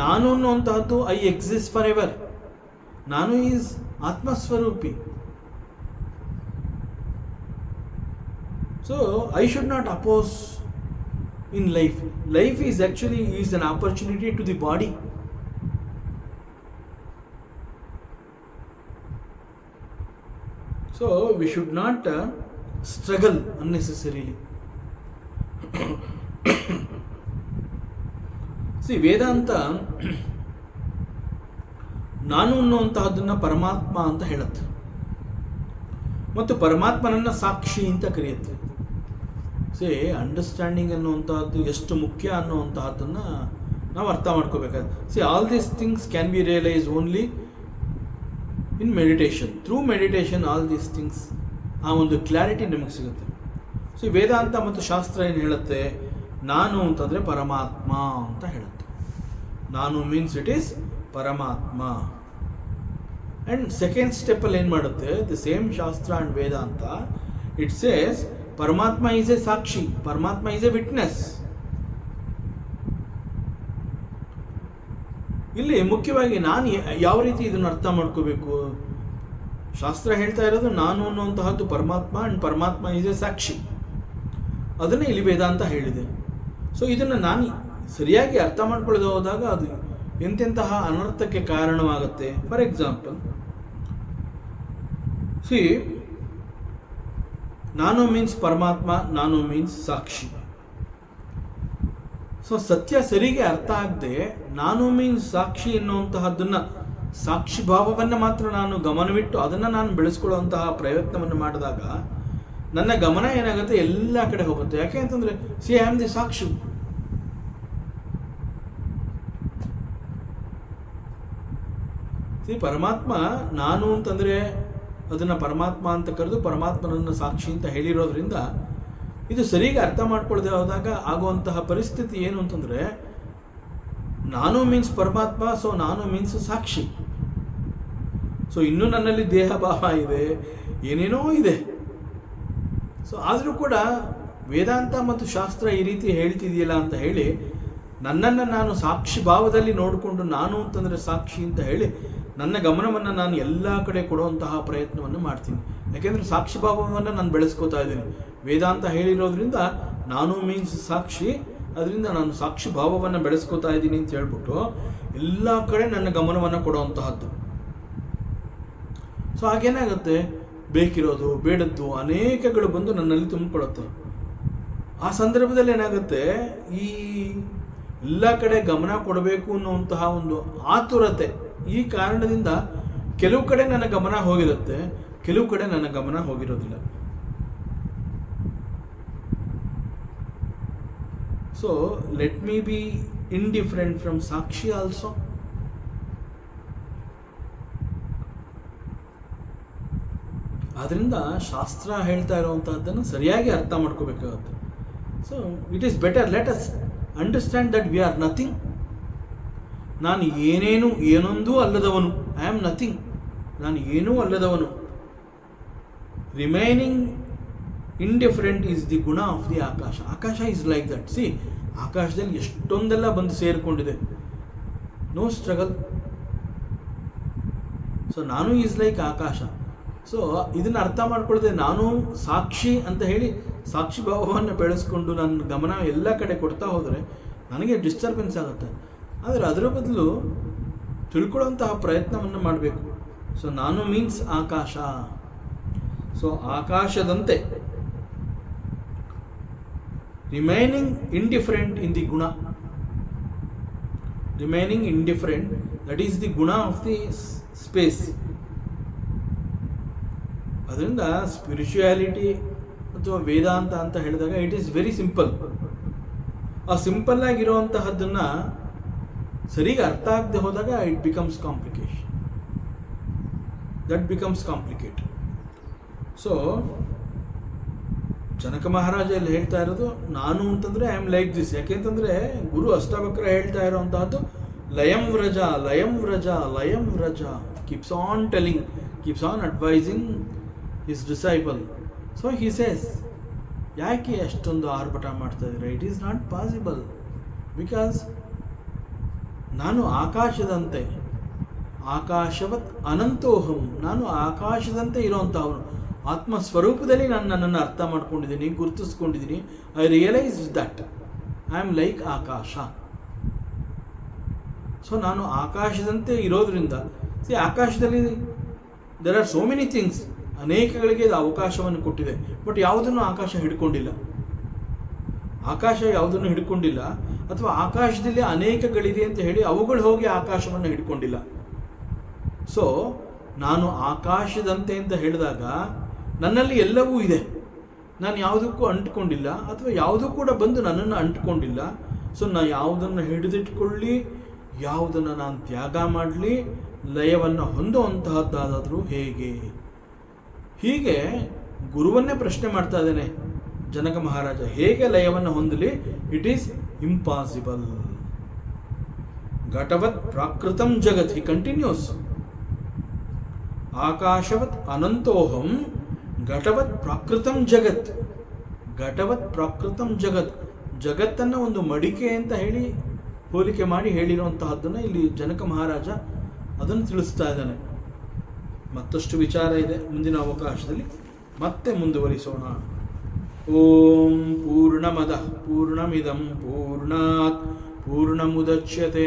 ನಾನು ಅನ್ನುವಂತಹದ್ದು ಐ ಎಕ್ಸಿಸ್ಟ್ ಫಾರ್ ಎವರ್. ನಾನು ಈಸ್ ಆತ್ಮಸ್ವರೂಪಿ. So I should not oppose in life. Life is actually an opportunity to the body. So we should not struggle unnecessarily. Vedanta ನಾನು ಅನ್ನುವಂತಹದ್ದನ್ನು ಪರಮಾತ್ಮ ಅಂತ ಹೇಳುತ್ತೆ ಮತ್ತು ಪರಮಾತ್ಮನನ್ನ ಸಾಕ್ಷಿ ಅಂತ ಕರೆಯುತ್ತೆ. ಅಂಡರ್ಸ್ಟ್ಯಾಂಡಿಂಗ್ ಅನ್ನುವಂತಹದ್ದು ಎಷ್ಟು ಮುಖ್ಯ ಅನ್ನುವಂತಹದ್ದನ್ನು ನಾವು ಅರ್ಥ ಮಾಡ್ಕೋಬೇಕಾದ್ರೆ all these things can be realise only in meditation. Through meditation all these things, ಆ ಒಂದು ಕ್ಲಾರಿಟಿ ನಮಗೆ ಸಿಗುತ್ತೆ. ವೇದಾಂತ ಮತ್ತು ಶಾಸ್ತ್ರ ಏನು ಹೇಳುತ್ತೆ? ನಾನು ಅಂತಂದರೆ ಪರಮಾತ್ಮ ಅಂತ ಹೇಳುತ್ತೆ. ನಾನು ಮೀನ್ಸ್ ಇಟ್ ಈಸ್ ಪರಮಾತ್ಮ. ಆ್ಯಂಡ್ ಸೆಕೆಂಡ್ ಸ್ಟೆಪ್ಪಲ್ಲಿ ಏನು ಮಾಡುತ್ತೆ? ದಿ ಸೇಮ್ ಶಾಸ್ತ್ರ ಆ್ಯಂಡ್ ವೇದಾಂತ ಇಟ್ ಸೇಸ್ ಪರಮಾತ್ಮ ಈಸ್ ಎ ಸಾಕ್ಷಿ, ಪರಮಾತ್ಮ ಈಸ್ ಎ ವಿಟ್ನೆಸ್. ಇಲ್ಲಿ ಮುಖ್ಯವಾಗಿ ನಾನು ಯಾವ ರೀತಿ ಇದನ್ನು ಅರ್ಥ ಮಾಡ್ಕೋಬೇಕು? ಶಾಸ್ತ್ರ ಹೇಳ್ತಾ ಇರೋದು ನಾನು ಅನ್ನುವಂತಹದ್ದು ಪರಮಾತ್ಮ ಆ್ಯಂಡ್ ಪರಮಾತ್ಮ ಈಸ್ ಎ ಸಾಕ್ಷಿ. ಅದನ್ನೇ ಇಲ್ಲಿ ವೇದಾಂತ ಹೇಳಿದೆ. ಇದನ್ನು ನಾನು ಸರಿಯಾಗಿ ಅರ್ಥ ಮಾಡ್ಕೊಳ್ಳದೆ ಹೋದಾಗ ಅದು ಎಂತೆಂತಹ ಅನರ್ಥಕ್ಕೆ ಕಾರಣವಾಗುತ್ತೆ. ಫಾರ್ ಎಕ್ಸಾಂಪಲ್, ನಾನು ಮೀನ್ಸ್ ಪರಮಾತ್ಮ, ನಾನು ಮೀನ್ಸ್ ಸಾಕ್ಷಿ. ಸತ್ಯ ಸರಿಗೆ ಅರ್ಥ ಆಗದೆ ನಾನು ಮೀನ್ಸ್ ಸಾಕ್ಷಿ ಎನ್ನುವಂತಹದ್ದನ್ನು, ಸಾಕ್ಷಿ ಭಾವವನ್ನು ಮಾತ್ರ ನಾನು ಗಮನವಿಟ್ಟು ಅದನ್ನು ನಾನು ಬೆಳೆಸ್ಕೊಳ್ಳುವಂತಹ ಪ್ರಯತ್ನವನ್ನು ಮಾಡಿದಾಗ ನನ್ನ ಗಮನ ಏನಾಗುತ್ತೆ? ಎಲ್ಲ ಕಡೆ ಹೋಗುತ್ತೆ. ಯಾಕೆ ಅಂತಂದರೆ ಐ ಆಮ್ ದಿ ಸಾಕ್ಷಿ. ಪರಮಾತ್ಮ ನಾನು ಅಂತಂದರೆ ಅದನ್ನು ಪರಮಾತ್ಮ ಅಂತ ಕರೆದು ಪರಮಾತ್ಮನನ್ನು ಸಾಕ್ಷಿ ಅಂತ ಹೇಳಿರೋದ್ರಿಂದ ಇದು ಸರಿಯಾಗಿ ಅರ್ಥ ಮಾಡ್ಕೊಳ್ಳದೆ ಹೋದಾಗ ಆಗುವಂತಹ ಪರಿಸ್ಥಿತಿ ಏನು ಅಂತಂದರೆ ನಾನು ಮೀನ್ಸ್ ಪರಮಾತ್ಮ, ನಾನು ಮೀನ್ಸ್ ಸಾಕ್ಷಿ. ಇನ್ನೂ ನನ್ನಲ್ಲಿ ದೇಹ ಭಾವ ಇದೆ, ಏನೇನೋ ಇದೆ. ಆದರೂ ಕೂಡ ವೇದಾಂತ ಮತ್ತು ಶಾಸ್ತ್ರ ಈ ರೀತಿ ಹೇಳ್ತಿದೆಯಲ್ಲ ಅಂತ ಹೇಳಿ ನನ್ನನ್ನು ನಾನು ಸಾಕ್ಷಿ ಭಾವದಲ್ಲಿ ನೋಡಿಕೊಂಡು ನಾನು ಅಂತಂದರೆ ಸಾಕ್ಷಿ ಅಂತ ಹೇಳಿ ನನ್ನ ಗಮನವನ್ನು ನಾನು ಎಲ್ಲ ಕಡೆ ಕೊಡುವಂತಹ ಪ್ರಯತ್ನವನ್ನು ಮಾಡ್ತೀನಿ. ಯಾಕೆಂದರೆ ಸಾಕ್ಷಿ ಭಾವವನ್ನು ನಾನು ಬೆಳೆಸ್ಕೋತಾ ಇದ್ದೀನಿ. ವೇದಾಂತ ಹೇಳಿರೋದ್ರಿಂದ ನಾನು ಮೀನ್ಸ್ ಸಾಕ್ಷಿ, ಅದರಿಂದ ನಾನು ಸಾಕ್ಷಿ ಭಾವವನ್ನು ಬೆಳೆಸ್ಕೋತಾ ಇದ್ದೀನಿ ಅಂತ ಹೇಳ್ಬಿಟ್ಟು ಎಲ್ಲ ಕಡೆ ನನ್ನ ಗಮನವನ್ನು ಕೊಡುವಂತಹದ್ದು. ಹಾಗೇನಾಗುತ್ತೆ? ಬೇಕಿರೋದು ಬೇಡದ್ದು ಅನೇಕಗಳು ಬಂದು ನನ್ನಲ್ಲಿ ತುಂಬಿಕೊಳ್ಳುತ್ತೆ. ಆ ಸಂದರ್ಭದಲ್ಲಿ ಏನಾಗುತ್ತೆ? ಈ ಎಲ್ಲ ಕಡೆ ಗಮನ ಕೊಡಬೇಕು ಅನ್ನುವಂತಹ ಒಂದು ಆತುರತೆ, ಈ ಕಾರಣದಿಂದ ಕೆಲವು ಕಡೆ ನನ್ನ ಗಮನ ಹೋಗಿರುತ್ತೆ, ಕೆಲವು ಕಡೆ ನನ್ನ ಗಮನ ಹೋಗಿರೋದಿಲ್ಲ. Let me be indifferent from ಸಾಕ್ಷಿ ಆಲ್ಸೋ. ಆದ್ದರಿಂದ ಶಾಸ್ತ್ರ ಹೇಳ್ತಾ ಇರುವಂತಹದ್ದನ್ನು ಸರಿಯಾಗಿ ಅರ್ಥ ಮಾಡ್ಕೋಬೇಕಾಗುತ್ತೆ. It is better let us understand that we are nothing. ನಾನು ಏನೊಂದೂ ಅಲ್ಲದವನು. I am nothing. ನಾನು ಏನೂ ಅಲ್ಲದವನು. ರಿಮೈನಿಂಗ್ ಇಂಡಿಫರೆಂಟ್ ಈಸ್ ದಿ ಗುಣ ಆಫ್ ದಿ ಆಕಾಶ. ಆಕಾಶ ಈಸ್ ಲೈಕ್ ದಟ್. ಆಕಾಶದಲ್ಲಿ ಎಷ್ಟೊಂದೆಲ್ಲ ಬಂದು ಸೇರಿಕೊಂಡಿದೆ. No struggle. ನಾನು ಈಸ್ ಲೈಕ್ ಆಕಾಶ. ಇದನ್ನು ಅರ್ಥ ಮಾಡ್ಕೊಳ್ಳದೆ ನಾನು ಸಾಕ್ಷಿ ಅಂತ ಹೇಳಿ ಸಾಕ್ಷಿ ಭಾವವನ್ನು ಬೆಳೆಸ್ಕೊಂಡು ನನ್ನ ಗಮನ ಎಲ್ಲ ಕಡೆ ಕೊಡ್ತಾ ಹೋದರೆ ನನಗೆ ಡಿಸ್ಟರ್ಬೆನ್ಸ್ ಆಗುತ್ತೆ. ಆದರೆ ಅದರ ಬದಲು ತಿಳ್ಕೊಳ್ಳುವಂತಹ ಪ್ರಯತ್ನವನ್ನು ಮಾಡಬೇಕು. ನಾನು ಮೀನ್ಸ್ ಆಕಾಶ. ಆಕಾಶದಂತೆ ರಿಮೈನಿಂಗ್ ಇಂಡಿಫರೆಂಟ್ ಇನ್ ದಿ ಗುಣ. Remaining indifferent, that is the ಗುಣ ಆಫ್ ದಿ ಸ್ಪೇಸ್. ಅದರಿಂದ ಸ್ಪಿರಿಚುಯಾಲಿಟಿ ಅಥವಾ ವೇದಾಂತ ಅಂತ ಹೇಳಿದಾಗ ಇಟ್ ಈಸ್ ವೆರಿ ಸಿಂಪಲ್. ಆ ಸಿಂಪಲ್ ಆಗಿರುವಂತಹದ್ದನ್ನು ಸರಿಗೆ ಅರ್ಥ ಆಗದೆ ಹೋದಾಗ it becomes complication. That becomes complicated. Janaka Maharaja ಇಲ್ಲಿ ಹೇಳ್ತಾ ಇರೋದು ನಾನು ಅಂತಂದರೆ ಐ ಆಮ್ ಲೈಕ್ ದಿಸ್. ಯಾಕೆಂತಂದರೆ ಗುರು ಅಷ್ಟಾವಕ್ರ ಹೇಳ್ತಾ ಇರೋವಂತಹದ್ದು ಲಯಂ ವ್ರಜ, ಲಯಂ ವ್ರಜ, ಲಯಂ ವ್ರಜ. Keeps on telling, keeps on advising his disciple. He says, ಯಾಕೆ ಅಷ್ಟೊಂದು ಆರ್ಭಟ ಮಾಡ್ತಾ ಇದ್ದೀರಾ? It is not possible. Because ನಾನು ಆಕಾಶದಂತೆ, ಆಕಾಶವತ್ ಅನಂತೋಹಂ, ನಾನು ಆಕಾಶದಂತೆ ಇರೋವಂಥವನು. ಆತ್ಮಸ್ವರೂಪದಲ್ಲಿ ನಾನು ನನ್ನನ್ನು ಅರ್ಥ ಮಾಡ್ಕೊಂಡಿದ್ದೀನಿ, ಗುರುತಿಸ್ಕೊಂಡಿದ್ದೀನಿ. I realise that I am like ಆಕಾಶ. ನಾನು ಆಕಾಶದಂತೆ ಇರೋದ್ರಿಂದ ಆಕಾಶದಲ್ಲಿ there are so many things. ಅನೇಕಗಳಿಗೆ ಇದು ಅವಕಾಶವನ್ನು ಕೊಟ್ಟಿದೆ. ಬಟ್ ಯಾವುದನ್ನು ಆಕಾಶ ಹಿಡ್ಕೊಂಡಿಲ್ಲ. ಆಕಾಶ ಯಾವುದನ್ನು ಹಿಡ್ಕೊಂಡಿಲ್ಲ, ಅಥವಾ ಆಕಾಶದಲ್ಲಿ ಅನೇಕಗಳಿದೆ ಅಂತ ಹೇಳಿ ಅವುಗಳು ಹೋಗಿ ಆಕಾಶವನ್ನು ಹಿಡ್ಕೊಂಡಿಲ್ಲ. ಸೊ ನಾನು ಆಕಾಶದಂತೆ ಅಂತ ಹೇಳಿದಾಗ ನನ್ನಲ್ಲಿ ಎಲ್ಲವೂ ಇದೆ. ನಾನು ಯಾವುದಕ್ಕೂ ಅಂಟ್ಕೊಂಡಿಲ್ಲ, ಅಥವಾ ಯಾವುದೂ ಕೂಡ ಬಂದು ನನ್ನನ್ನು ಅಂಟ್ಕೊಂಡಿಲ್ಲ. ಸೊ ನಾನು ಯಾವುದನ್ನು ಹಿಡಿದಿಟ್ಕೊಳ್ಳಿ, ಯಾವುದನ್ನು ನಾನು ತ್ಯಾಗ ಮಾಡಲಿ, ಲಯವನ್ನು ಹೊಂದುವಂತಹದ್ದಾದರೂ ಹೇಗೆ? ಹೀಗೆ ಗುರುವನ್ನೇ ಪ್ರಶ್ನೆ ಮಾಡ್ತಾ ಇದ್ದೇನೆ ಜನಕ ಮಹಾರಾಜ. ಹೇಗೆ ಲಯವನ್ನು ಹೊಂದಲಿ? It is impossible. ಘಟವತ್ ಪ್ರಾಕೃತಂ ಜಗತ್, ಹಿ ಕಂಟಿನ್ಯೂಸ್. ಆಕಾಶವತ್ ಅನಂತೋಹಂ ಘಟವತ್ ಪ್ರಾಕೃತಂ ಜಗತ್. ಘಟವತ್ ಪ್ರಾಕೃತಂ ಜಗತ್, ಜಗತ್ತನ್ನು ಒಂದು ಮಡಿಕೆ ಅಂತ ಹೇಳಿ ಹೋಲಿಕೆ ಮಾಡಿ ಹೇಳಿರುವಂತಹದ್ದನ್ನು ಇಲ್ಲಿ ಜನಕ ಮಹಾರಾಜ ಅದನ್ನು ತಿಳಿಸ್ತಾ ಇದ್ದಾನೆ. ಮತ್ತಷ್ಟು ವಿಚಾರ ಇದೆ, ಮುಂದಿನ ಅವಕಾಶದಲ್ಲಿ ಮತ್ತೆ ಮುಂದುವರಿಸೋಣ. ಓಂ ಪೂರ್ಣಮದಃ ಪೂರ್ಣಮಿದಂ ಪೂರ್ಣಾತ್ ಪೂರ್ಣಮುದಚ್ಯತೆ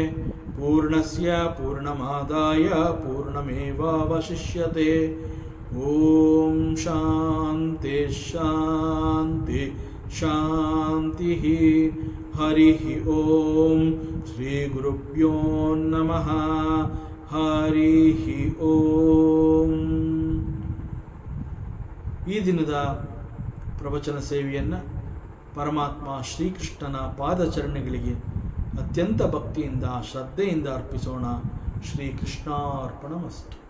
ಪೂರ್ಣಸ್ಯ ಪೂರ್ಣಮಾದಾಯ ಪೂರ್ಣಮೇವಾವಶಿಷ್ಯತೆ. ಓಂ ಶಾಂತಿ ಶಾಂತಿ ಶಾಂತಿ. ಹರಿ ಓಂ. ಶ್ರೀ ಗುರುಭ್ಯೋ ನಮಃ. ಹರಿ ಓಂ. ಈ ದಿನದ ಪ್ರವಚನ ಸೇವೆಯನ್ನು ಪರಮಾತ್ಮ ಶ್ರೀಕೃಷ್ಣನ ಪಾದಚರಣೆಗಳಿಗೆ ಅತ್ಯಂತ ಭಕ್ತಿಯಿಂದ ಶ್ರದ್ಧೆಯಿಂದ ಅರ್ಪಿಸೋಣ. ಶ್ರೀಕೃಷ್ಣಾರ್ಪಣಮಸ್ತು.